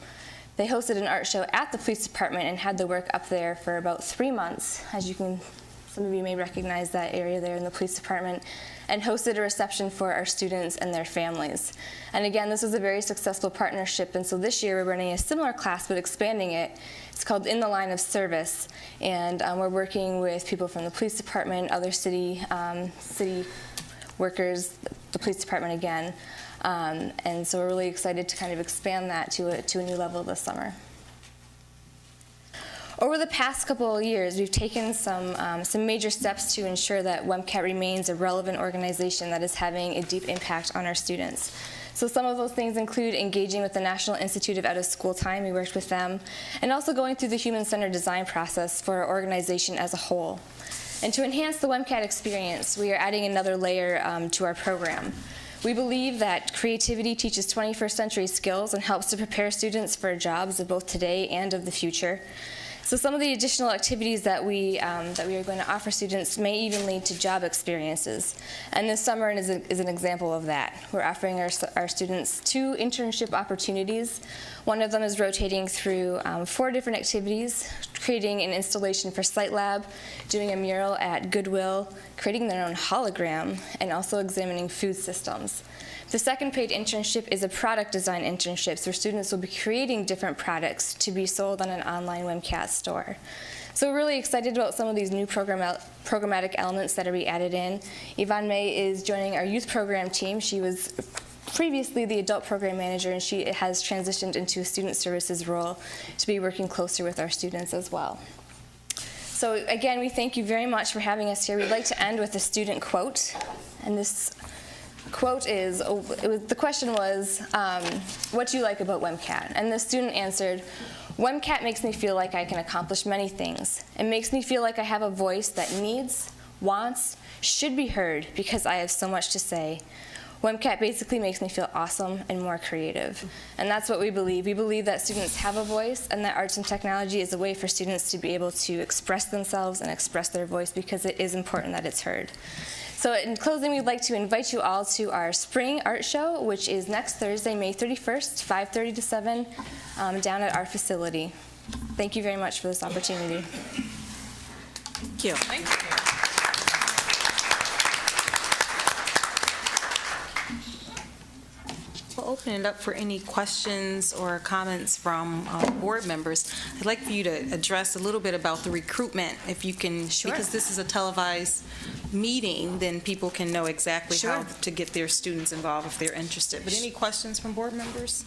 they hosted an art show at the police department and had the work up there for about 3 months. As you can, some of you may recognize that area there in the police department, and hosted a reception for our students and their families. And again, this was a very successful partnership, and so this year we're running a similar class but expanding it. It's called In the Line of Service, and we're working with people from the police department, other city workers, the police department again, and so we're really excited to kind of expand that to a new level this summer. Over the past couple of years, we've taken some major steps to ensure that WMCAT remains a relevant organization that is having a deep impact on our students. So some of those things include engaging with the National Institute of Out-of-School Time. We worked with them, and also going through the human-centered design process for our organization as a whole. And to enhance the WMCAT experience, we are adding another layer to our program. We believe that creativity teaches 21st century skills and helps to prepare students for jobs of both today and of the future. So some of the additional activities that we are going to offer students may even lead to job experiences. And this summer is an example of that. We're offering our students 2 internship opportunities. One of them is rotating through 4 different activities, creating an installation for Site Lab, doing a mural at Goodwill, creating their own hologram, and also examining food systems. The second paid internship is a product design internship, where students will be creating different products to be sold on an online WMCAT store. So we're really excited about some of these new programmatic elements that are being added in. Yvonne May is joining our youth program team. She was previously the adult program manager, and she has transitioned into a student services role to be working closer with our students as well. So again, we thank you very much for having us here. We'd like to end with a student quote, and this quote is, the question was, what do you like about WMCAT? And the student answered, WMCAT makes me feel like I can accomplish many things. It makes me feel like I have a voice that needs, wants, should be heard because I have so much to say. WMCAT basically makes me feel awesome and more creative. And that's what we believe. We believe that students have a voice, and that arts and technology is a way for students to be able to express themselves and express their voice, because it is important that it's heard. So in closing, we'd like to invite you all to our spring art show, which is next Thursday, May 31st, 5:30 to 7, down at our facility. Thank you very much for this opportunity. Thank you. Thank you. We'll open it up for any questions or comments from board members. I'd like for you to address a little bit about the recruitment, if you can, because this is a televised meeting, then people can know exactly how to get their students involved if they're interested. But any questions from board members?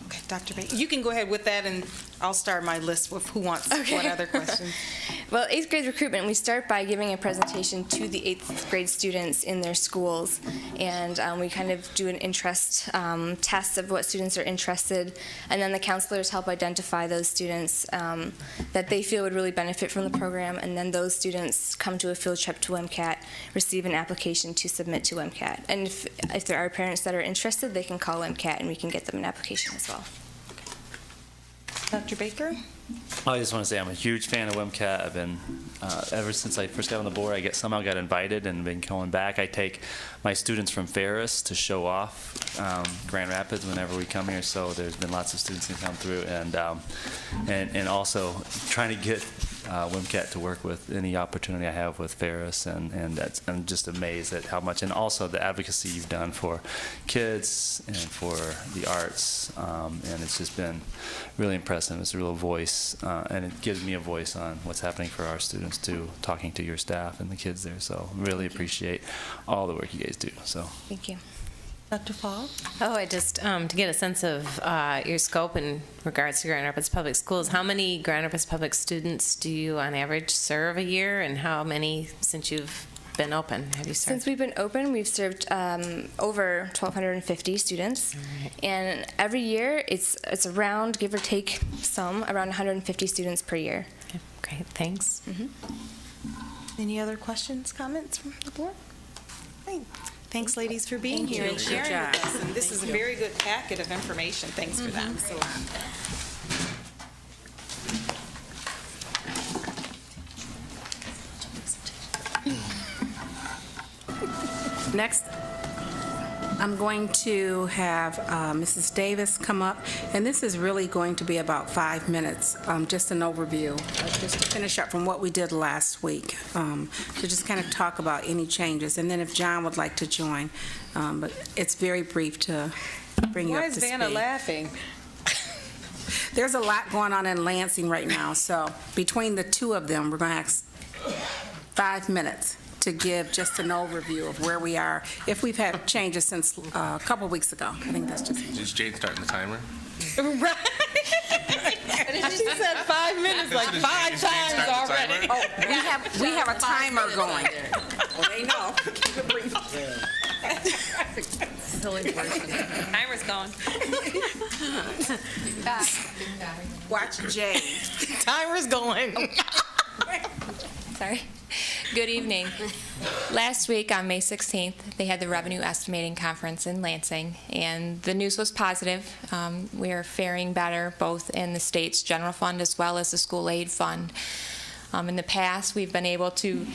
Okay, Dr. Baker, you can go ahead with that, and I'll start my list with who wants what other questions. Well, 8th grade recruitment, we start by giving a presentation to the 8th grade students in their schools, and we kind of do an interest test of what students are interested, and then the counselors help identify those students that they feel would really benefit from the program, and then those students come to a field trip to MCAT, receive an application to submit to MCAT. And if there are parents that are interested, they can call MCAT and we can get them an application as well. Dr. Baker? I just want to say I'm a huge fan of WMCAT. I've been, ever since I first got on the board, I somehow got invited and been going back. I take my students from Ferris to show off Grand Rapids whenever we come here, so there's been lots of students who come through, and also trying to get WMCAT to work with any opportunity I have with Ferris, and I'm just amazed at how much, and also the advocacy you've done for kids and for the arts, and it's just been really impressive. It's a real voice, and it gives me a voice on what's happening for our students too, talking to your staff and the kids there, so really appreciate all the work you guys do. So thank you. Dr. Fall? Oh, I just, to get a sense of your scope in regards to Grand Rapids Public Schools, how many Grand Rapids Public students do you on average serve a year, and how many since you've been open have you served? Since we've been open, we've served over 1,250 students, and every year it's around, give or take some, around 150 students per year. Okay, great, thanks. Any other questions, comments from the board? Great. Thanks, ladies, for being here and sharing with us. And this is a very good packet of information. Thanks for that. Next, I'm going to have Mrs. Davis come up, and this is really going to be about 5 minutes, just an overview, just to finish up from what we did last week, to just kind of talk about any changes, and then if John would like to join, but it's very brief to bring you up to speed. Why is Vanna laughing? There's a lot going on in Lansing right now, so between the two of them, we're going to ask 5 minutes to give just an overview of where we are, if we've had changes since a couple weeks ago. I think that's just... Is Jade starting the timer? Right. She said 5 minutes like 5 times already. Oh, we have a timer going. Well, they know. Keep it brief. Timer's going. Watch Jade. Timer's going. Sorry. Good evening. Last week on May 16th, they had the Revenue Estimating Conference in Lansing, and the news was positive. We are faring better both in the state's general fund as well as the school aid fund. In the past, we've been able to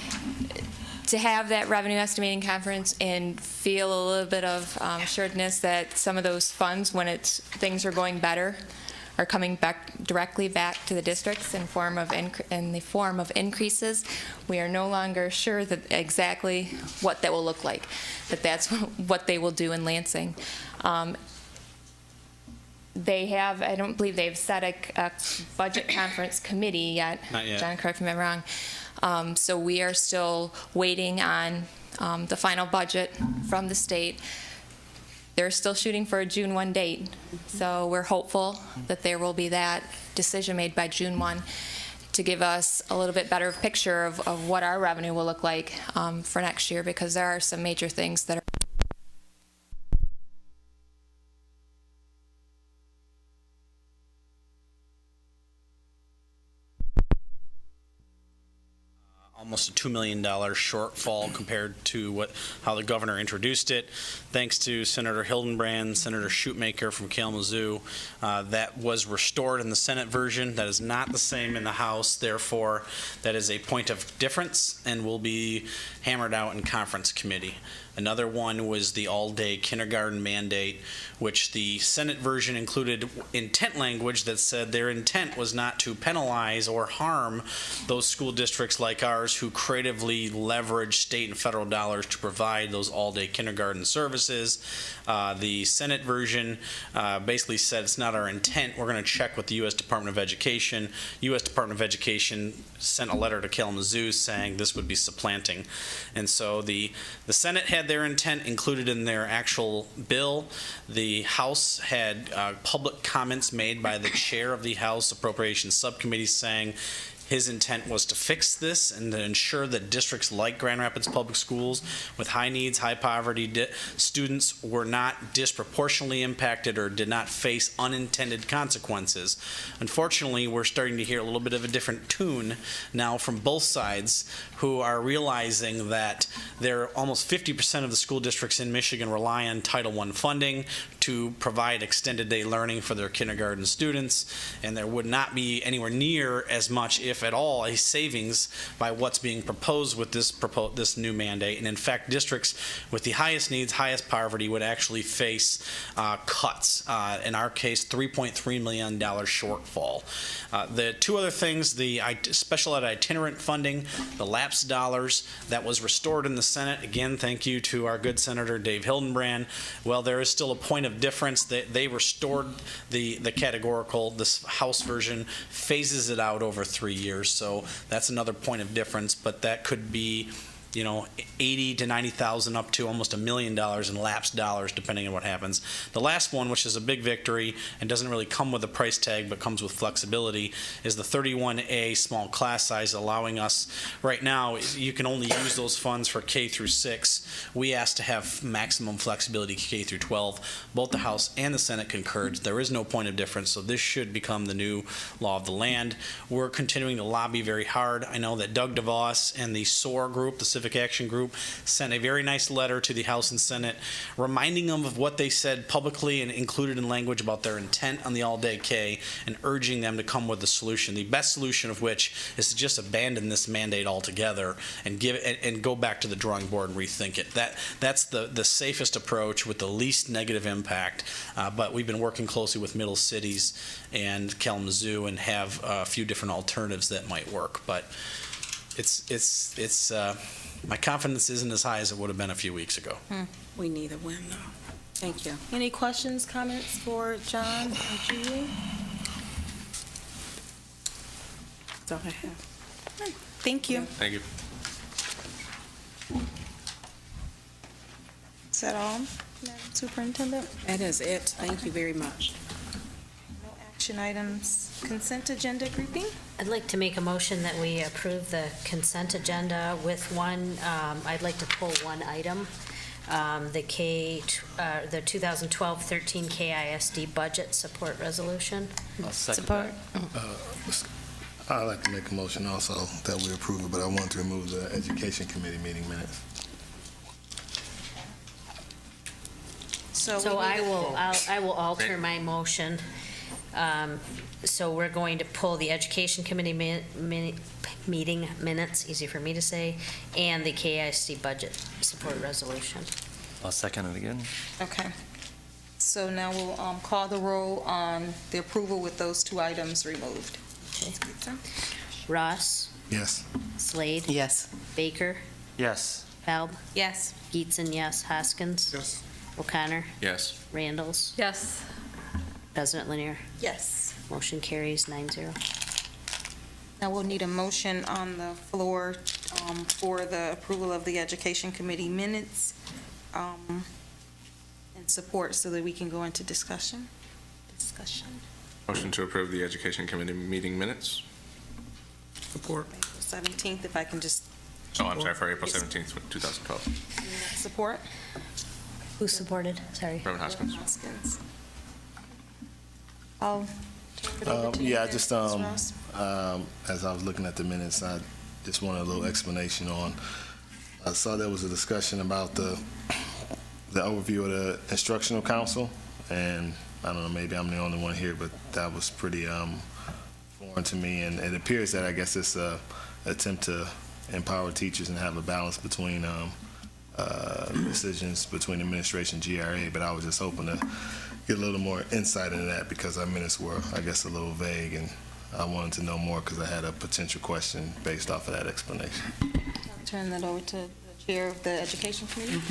have that Revenue Estimating Conference and feel a little bit of assuredness that some of those funds, when things are going better, are coming back directly back to the districts in the form of increases. We are no longer sure that exactly what that will look like, but that's what they will do in Lansing. They have, I don't believe they've set a budget conference committee yet. Not yet. John, correct me if I'm wrong. So we are still waiting on the final budget from the state. They're still shooting for a June 1 date, so we're hopeful that there will be that decision made by June 1 to give us a little bit better picture of what our revenue will look like for next year, because there are some major things that are almost a $2 million shortfall compared to how the governor introduced it. Thanks to Senator Hildenbrand, Senator Shootmaker from Kalamazoo, that was restored in the Senate version. That is not the same in the House. Therefore, that is a point of difference and will be hammered out in conference committee. Another one was the all-day kindergarten mandate, which the Senate version included intent language that said their intent was not to penalize or harm those school districts like ours who creatively leverage state and federal dollars to provide those all-day kindergarten services. The Senate version basically said it's not our intent. We're going to check with the U.S. Department of Education. U.S. Department of Education sent a letter to Kalamazoo saying this would be supplanting. And so the Senate had their intent included in their actual bill. The House had public comments made by the chair of the House Appropriations Subcommittee saying his intent was to fix this and to ensure that districts like Grand Rapids Public Schools with high needs, high poverty students were not disproportionately impacted or did not face unintended consequences. Unfortunately, we're starting to hear a little bit of a different tune now from both sides, who are realizing that almost 50% of the school districts in Michigan rely on Title I funding to provide extended day learning for their kindergarten students, and there would not be anywhere near as much, if at all, a savings by what's being proposed with this new mandate. And in fact, districts with the highest needs, highest poverty would actually face cuts. In our case, $3.3 million shortfall. The two other things, the special ed itinerant funding, the lapsed dollars that was restored in the Senate. Again, thank you to our good Senator Dave Hildenbrand. Well, there is still a point of difference. They restored the categorical. This House version phases it out over 3 years. So that's another point of difference, but that could be, you know, 80 to 90,000 up to almost $1 million in lapsed dollars, depending on what happens. The last one, which is a big victory and doesn't really come with a price tag but comes with flexibility, is the 31A small class size, allowing us right now, you can only use those funds for K through 6. We asked to have maximum flexibility K through 12. Both the House and the Senate concurred. There is no point of difference, so this should become the new law of the land. We're continuing to lobby very hard. I know that Doug DeVos and the SOAR group, the Civic Action Group, sent a very nice letter to the House and Senate reminding them of what they said publicly and included in language about their intent on the all-day K, and urging them to come with a solution, the best solution of which is to just abandon this mandate altogether and go back to the drawing board and rethink it. That's the safest approach with the least negative impact, but we've been working closely with Middle Cities and Kalamazoo and have a few different alternatives that might work, but it's my confidence isn't as high as it would have been a few weeks ago. We need a win, though. Thank you. Any questions, comments for John or Julie? That's all I have. Thank you. Thank you. Is that all, Madam Superintendent? That is it. Thank you very much. No action items. Consent agenda grouping? I'd like to make a motion that we approve the consent agenda with one, I'd like to pull one item, the 2012-13 KISD budget support resolution. Support. I'd like to make a motion also that we approve it, but I want to remove the Education Committee meeting minutes. So I will alter my motion. So we're going to pull the Education Committee meeting minutes, easy for me to say, and the KISD budget support resolution. I'll second it again. Okay. So now we'll call the roll on the approval with those two items removed. Okay. Ross? Yes. Slade? Yes. Baker? Yes. Falb? Yes. Geetson, yes. Hoskins? Yes. O'Connor? Yes. Randalls? Yes. President Lanier? Yes. Motion carries 9-0. Now we'll need a motion on the floor for the approval of the Education Committee minutes and support so that we can go into discussion. Motion to approve the Education Committee meeting minutes. Support. April 17th, if I can just. Oh, I'm sorry, for April 17th, 2012. Support. Who supported? Sorry. Reverend Hoskins. I'll turn it over to you, Yeah, I just, Ms. Ross. as I was looking at the minutes, I just wanted a little explanation on, I saw there was a discussion about the overview of the instructional council, and I don't know, maybe I'm the only one here, but that was pretty foreign to me, and it appears that I guess it's a attempt to empower teachers and have a balance between decisions between administration and GRA, but I was just hoping to get a little more insight into that because our minutes were, I guess, a little vague, and I wanted to know more because I had a potential question based off of that explanation. I'll turn that over to the chair of the Education Committee.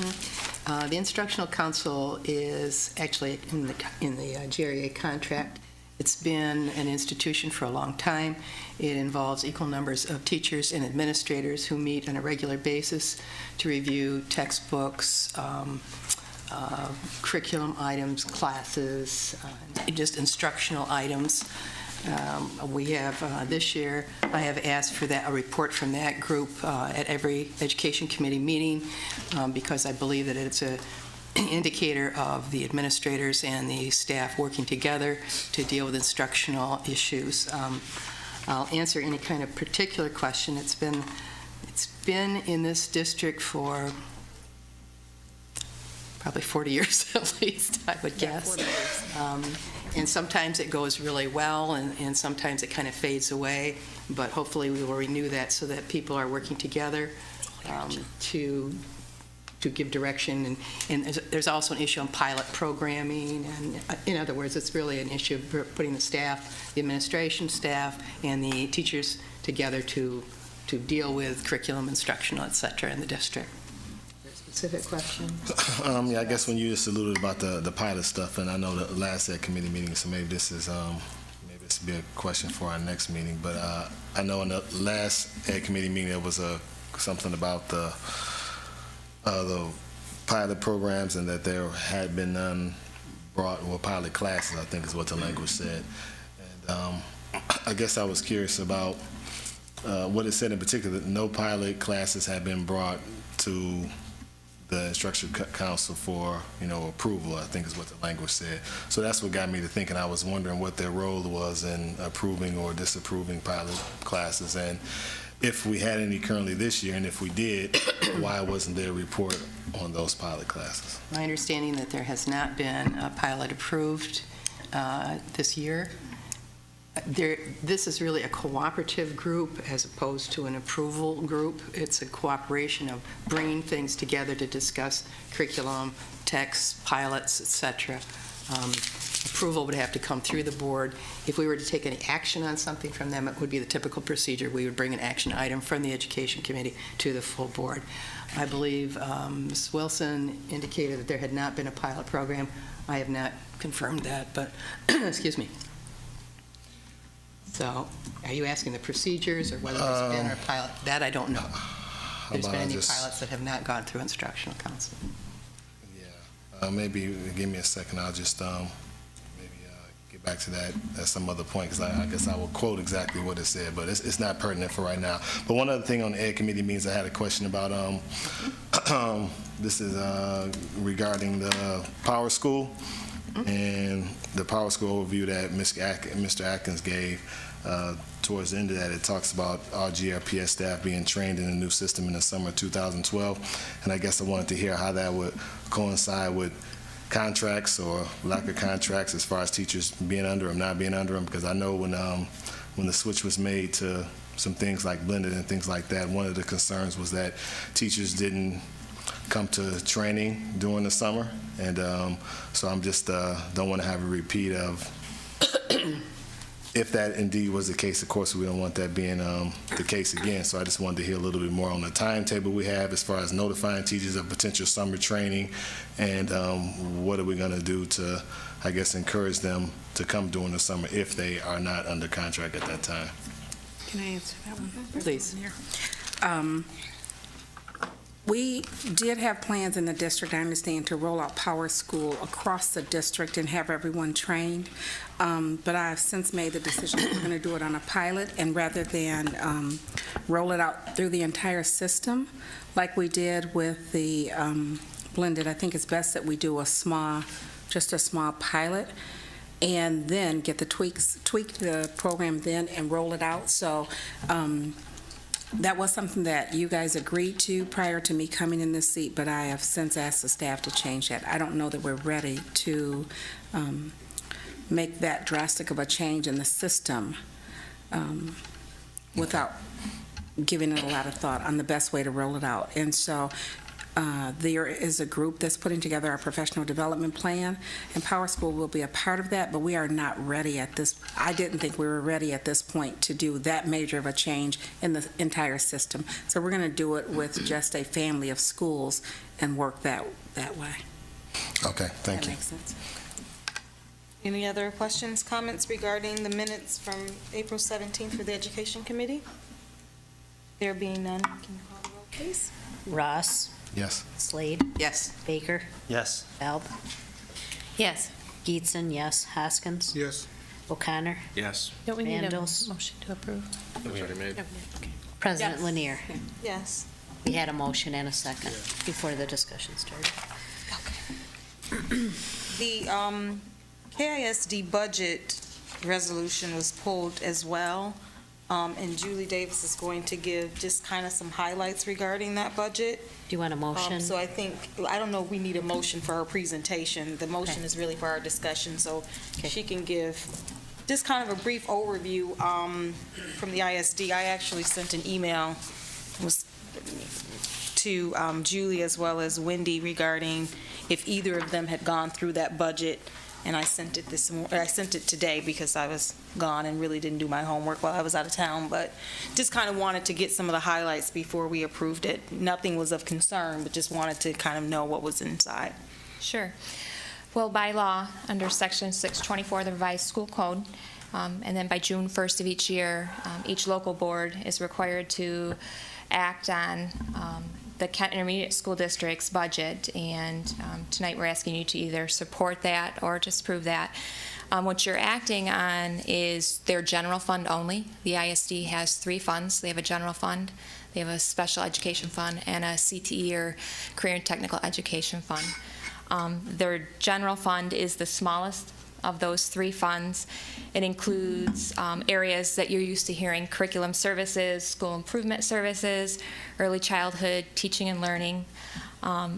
The Instructional Council is actually in the GRA contract. It's been an institution for a long time. It involves equal numbers of teachers and administrators who meet on a regular basis to review textbooks, curriculum items, classes, just instructional items. We have, this year, I have asked for a report from that group at every Education Committee meeting because I believe that it's an indicator of the administrators and the staff working together to deal with instructional issues. I'll answer any kind of particular question. It's been in this district for probably 40 years at least, I would guess. And sometimes it goes really well, and sometimes it kind of fades away. But hopefully we will renew that so that people are working together to give direction. And there's also an issue on pilot programming. And in other words, it's really an issue of putting the staff, the administration staff, and the teachers together to deal with curriculum, instructional, et cetera, in the district. Specific question? Yeah, I guess when you just alluded about the pilot stuff, and I know the last Ed committee meeting, so maybe this is maybe this will be a question for our next meeting. But I know in the last Ed committee meeting there was something about the pilot programs and that there had been none brought, or pilot classes, I think is what the language said. And I guess I was curious about what it said in particular, that no pilot classes had been brought to the Instructional Council for, approval, I think is what the language said. So that's what got me to thinking. I was wondering what their role was in approving or disapproving pilot classes, and if we had any currently this year, and if we did, why wasn't there a report on those pilot classes? My understanding that there has not been a pilot approved this year. This is really a cooperative group as opposed to an approval group. It's a cooperation of bringing things together to discuss curriculum, texts, pilots, etc. Approval would have to come through the board. If we were to take any action on something from them, it would be the typical procedure. We would bring an action item from the Education Committee to the full board. I believe Ms. Wilson indicated that there had not been a pilot program. I have not confirmed that, but excuse me. So, are you asking the procedures or whether there's been a pilot? That I don't know. There's been any pilots that have not gone through Instructional Council. Yeah, maybe give me a second. I'll just get back to that at some other point, because I guess I will quote exactly what it said, but it's not pertinent for right now. But one other thing on the Ed Committee meetings, I had a question about, this is regarding the Power School, and the Power School overview that Mr. Atkins gave. Towards the end of that, it talks about all GRPS staff being trained in a new system in the summer of 2012, and I guess I wanted to hear how that would coincide with contracts or lack of contracts as far as teachers being under them, not being under them, because I know when the switch was made to some things like blended and things like that, one of the concerns was that teachers didn't come to training during the summer, and so I'm just don't want to have a repeat of if that indeed was the case. Of course, we don't want that being the case again, so I just wanted to hear a little bit more on the timetable we have as far as notifying teachers of potential summer training, and what are we going to do to, I guess, encourage them to come during the summer if they are not under contract at that time. Can I answer that one? Please. We did have plans in the district, I understand, to roll out Power School across the district and have everyone trained. But I have since made the decision that we're going to do it on a pilot, and rather than roll it out through the entire system like we did with the blended, I think it's best that we do just a small pilot, and then get the tweak the program then and roll it out. So that was something that you guys agreed to prior to me coming in this seat, but I have since asked the staff to change that. I don't know that we're ready to make that drastic of a change in the system without giving it a lot of thought on the best way to roll it out. And so there is a group that's putting together our professional development plan, and Power School will be a part of that, but we are not ready at this. I didn't think we were ready at this point to do that major of a change in the entire system. So we're going to do it with just a family of schools and work that way. Okay, thank you. That makes sense. Any other questions, comments regarding the minutes from April 17th for the Education Committee? There being none, can you call the roll, please? Ross? Yes. Slade? Yes. Baker? Yes. Alb? Yes. Geetson, yes. Hoskins? Yes. O'Connor? Yes. Don't we need a Vandals? motion to approve? We already made. President Yes. Lanier? Yes. We had a motion and a second before the discussion started. The KISD budget resolution was pulled as well, and Julie Davis is going to give just kind of some highlights regarding that budget. Do you want a motion? So I don't know if we need a motion for her presentation. The motion Okay. is really for our discussion, so she can give just kind of a brief overview from the ISD. I actually sent an email to Julie as well as Wendy regarding if either of them had gone through that budget, and I sent it today because I was gone and really didn't do my homework while I was out of town, but just kind of wanted to get some of the highlights before we approved it. Nothing was of concern, but just wanted to kind of know what was inside. Sure. Well, by law, under Section 624 of the Revised School Code, and then by June 1st of each year, each local board is required to act on the Kent Intermediate School District's budget, and tonight we're asking you to either support that or disapprove that. What you're acting on is their general fund only. The ISD has 3 funds. They have a general fund, they have a special education fund, and a CTE, or Career and Technical Education Fund. Their general fund is the smallest of those 3 funds. It includes areas that you're used to hearing: curriculum services, school improvement services, early childhood teaching and learning,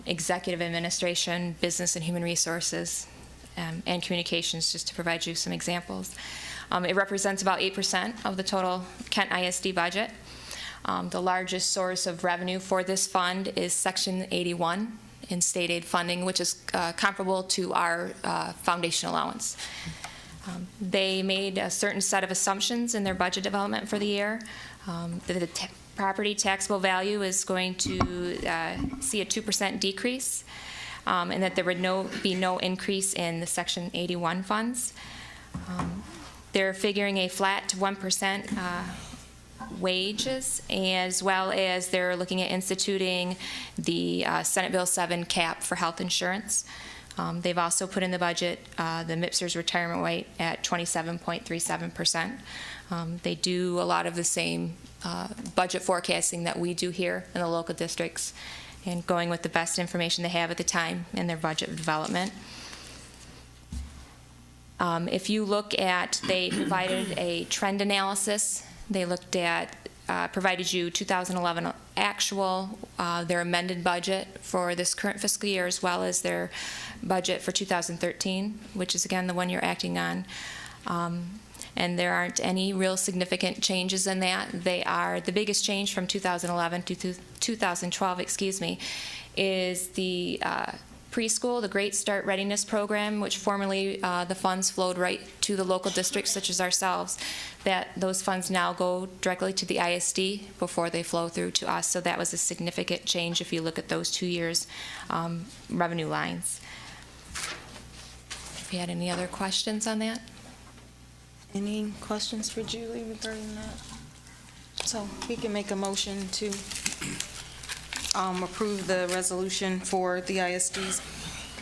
executive administration, business and human resources, and communications, just to provide you some examples. It represents about 8% of the total Kent ISD budget. The largest source of revenue for this fund is Section 81 in state aid funding, which is comparable to our foundation allowance. They made a certain set of assumptions in their budget development for the year. The property taxable value is going to see a 2% decrease, and that there would be no increase in the Section 81 funds. They're figuring a flat to 1% wages, as well as they're looking at instituting the Senate Bill 7 cap for health insurance. They've also put in the budget the MIPSR's retirement rate at 27.37%. They do a lot of the same budget forecasting that we do here in the local districts, and going with the best information they have at the time in their budget development. If you look at, they provided a trend analysis. They looked at, provided you 2011 actual, their amended budget for this current fiscal year, as well as their budget for 2013, which is again the one you're acting on. And there aren't any real significant changes in that. They are, the biggest change from 2011 to 2012, is the preschool, the Great Start Readiness Program, which formerly the funds flowed right to the local districts such as ourselves, that those funds now go directly to the ISD before they flow through to us. So that was a significant change if you look at those 2 years' revenue lines. If you had any other questions on that? Any questions for Julie regarding that? So we can make a motion to approve the resolution for the ISD's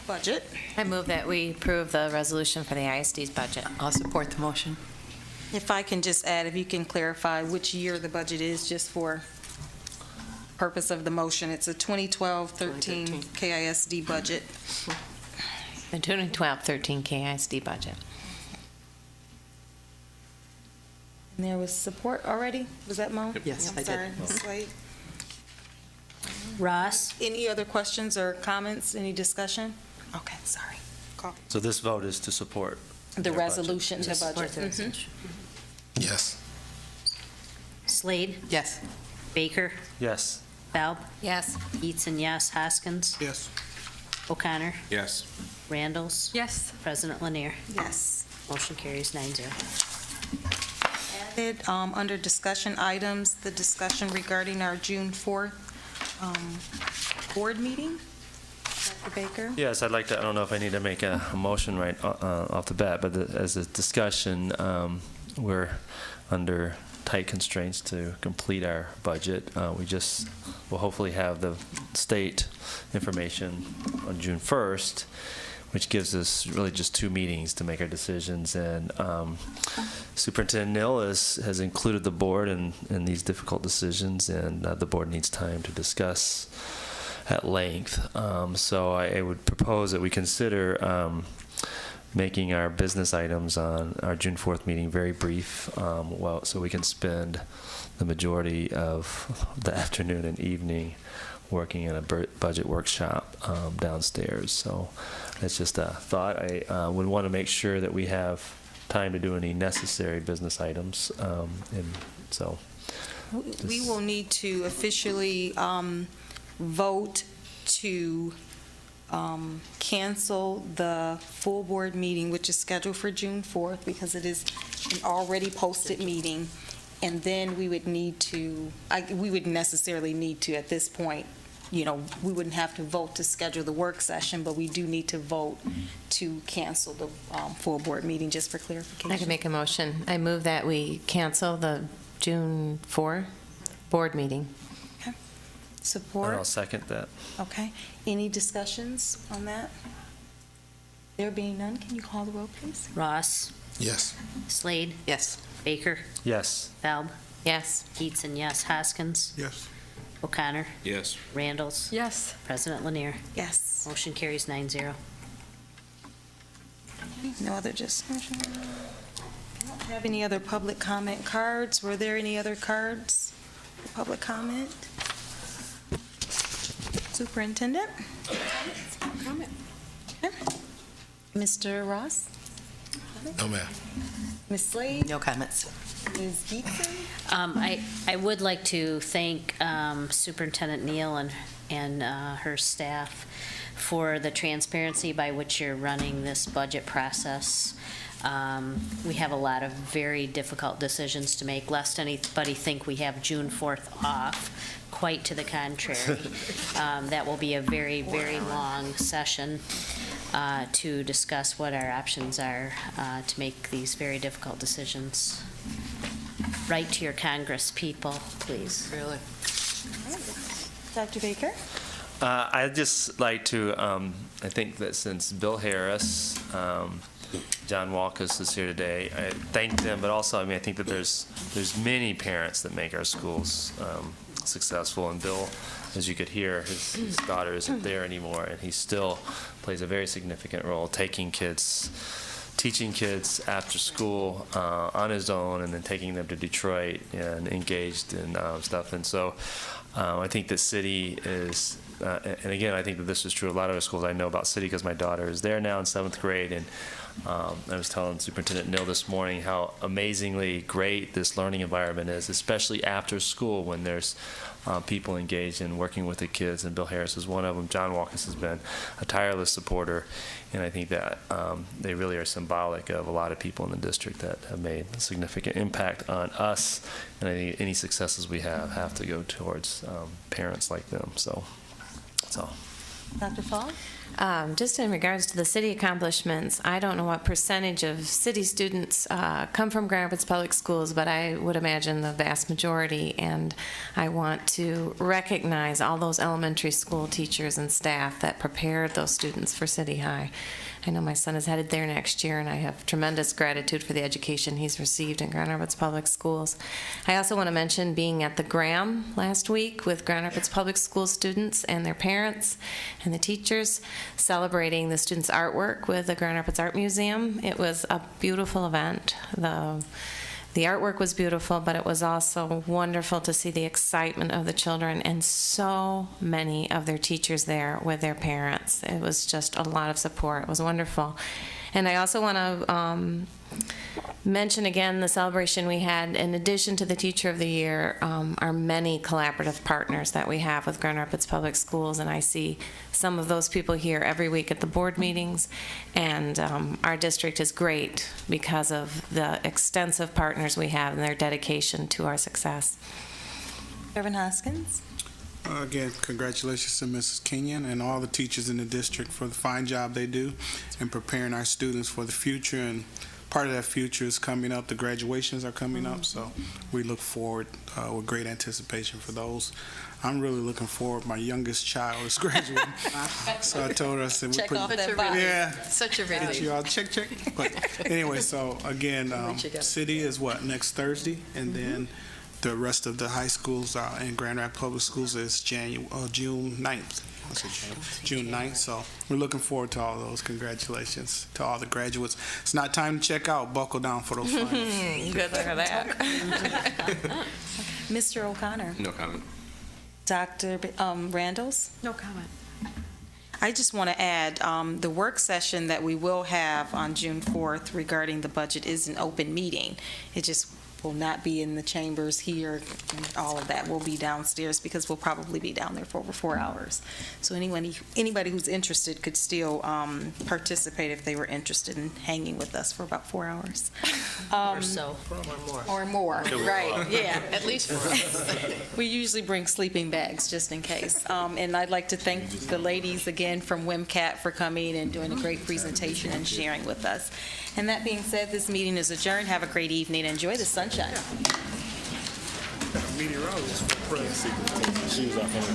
budget. I move that we approve the resolution for the ISD's budget. I'll support the motion. If I can just add, if you can clarify which year the budget is, just for purpose of the motion. It's a 2012-13 KISD budget. The 2012-13 KISD budget. And there was support already? Was that Mo? Yes, I'm I did. sorry, Ms. Slade. Ross? Any other questions or comments? Any discussion? Okay, sorry. Call. So this vote is to support The their budget. resolution, the Support budget. the resolution. Yes. Slade? Yes. Baker? Yes. Falb? Yes. Eaton, yes. Hoskins? Yes. O'Connor? Yes. Randalls? Yes. President Lanier? Yes. Motion carries 9-0. Added, under discussion items, the discussion regarding our June 4th board meeting. Dr. Baker? Yes, I'd like to, I don't know if I need to make a motion right off the bat, but as a discussion, we're under tight constraints to complete our budget. We'll hopefully have the state information on June 1st, which gives us really just 2 meetings to make our decisions. And Superintendent Nill has included the board in these difficult decisions, and the board needs time to discuss at length. So I would propose that we consider making our business items on our June 4th meeting very brief, so we can spend the majority of the afternoon and evening working in a budget workshop downstairs. So it's just a thought. I would want to make sure that we have time to do any necessary business items, and so We will need to officially vote to cancel the full board meeting, which is scheduled for June 4th, because it is an already posted meeting. And then we would need to, we would necessarily need to, at this point, we wouldn't have to vote to schedule the work session, but we do need to vote to cancel the full board meeting, just for clarification. I can make a motion. I move that we cancel the June 4 board meeting. Okay. Support? I'll second that. Okay. Any discussions on that? There being none, can you call the roll, please? Ross? Yes. Slade? Yes. Baker? Yes. Falb? Yes. Eaton, yes. Hoskins? Yes. O'Connor? Yes. Randalls? Yes. President Lanier? Yes. Motion carries 9-0. No other discussion? I don't have any other public comment cards. Were there any other cards for public comment? Superintendent? Comment. Okay. Mr. Ross? No, ma'am. Ms. Slade? No comments. Ms. Geetson? I would like to thank Superintendent Neal and her staff for the transparency by which you're running this budget process. We have a lot of very difficult decisions to make, lest anybody think we have June 4th off. Quite to the contrary. That will be a very, very long session to discuss what our options are to make these very difficult decisions. Write to your Congress people, please. Really? Dr. Baker? I'd just like to, I think that since Bill Harris, John Walkus is here today, I thank them, but also, I think that there's many parents that make our schools successful, and Bill, as you could hear, his daughter isn't there anymore, and he still plays a very significant role teaching kids after school on his own, and then taking them to Detroit and engaged in stuff. And so I think the city is, and again, I think that this is true of a lot of our schools. I know about City because my daughter is there now in 7th grade, and I was telling Superintendent Nill this morning how amazingly great this learning environment is, especially after school when there's people engaged in working with the kids, and Bill Harris is one of them. John Walkus has been a tireless supporter, and I think that they really are symbolic of a lot of people in the district that have made a significant impact on us, and I think any successes we have to go towards parents like them. So that's all. Dr. Fall? Just in regards to the city accomplishments, I don't know what percentage of city students come from Grand Rapids Public Schools, but I would imagine the vast majority, and I want to recognize all those elementary school teachers and staff that prepared those students for City High. I know my son is headed there next year, and I have tremendous gratitude for the education he's received in Grand Rapids Public Schools. I also want to mention being at the Graham last week with Grand Rapids Public School students and their parents and the teachers, celebrating the students' artwork with the Grand Rapids Art Museum. It was a beautiful event. The artwork was beautiful, but it was also wonderful to see the excitement of the children and so many of their teachers there with their parents. It was just a lot of support. It was wonderful. And I also want to mention again the celebration we had. In addition to the Teacher of the Year, our many collaborative partners that we have with Grand Rapids Public Schools, and I see some of those people here every week at the board meetings, and our district is great because of the extensive partners we have and their dedication to our success. Reverend Hoskins? Again, congratulations to Mrs. Kenyon and all the teachers in the district for the fine job they do in preparing our students for the future. And part of that future is coming up. The graduations are coming up, so we look forward with great anticipation for those. I'm really looking forward. My youngest child is graduating, so I told her, I said, check off that box. Yeah, such a relief. you all check. But anyway, so again, city is what, next Thursday, and then the rest of the high schools in Grand Rapids Public Schools is June 9th. June 9th, so we're looking forward to all those. Congratulations to all the graduates. It's not time to check out. Buckle down for those finals. Good luck with that. Mr. O'Connor? No comment. Dr. Randalls? No comment. I just want to add, the work session that we will have on June 4th regarding the budget is an open meeting. It just will not be in the chambers here, and all of that will be downstairs because we'll probably be down there for over 4 hours. So anybody who's interested could still participate if they were interested in hanging with us for about 4 hours. Or so. Or more, right, yeah. At least for us. We usually bring sleeping bags just in case. And I'd like to thank the ladies again from WMCAT for coming and doing a great presentation and sharing with us. And that being said, this meeting is adjourned. Have a great evening. Enjoy the sunshine. Meteorologist for the presidency. She was off on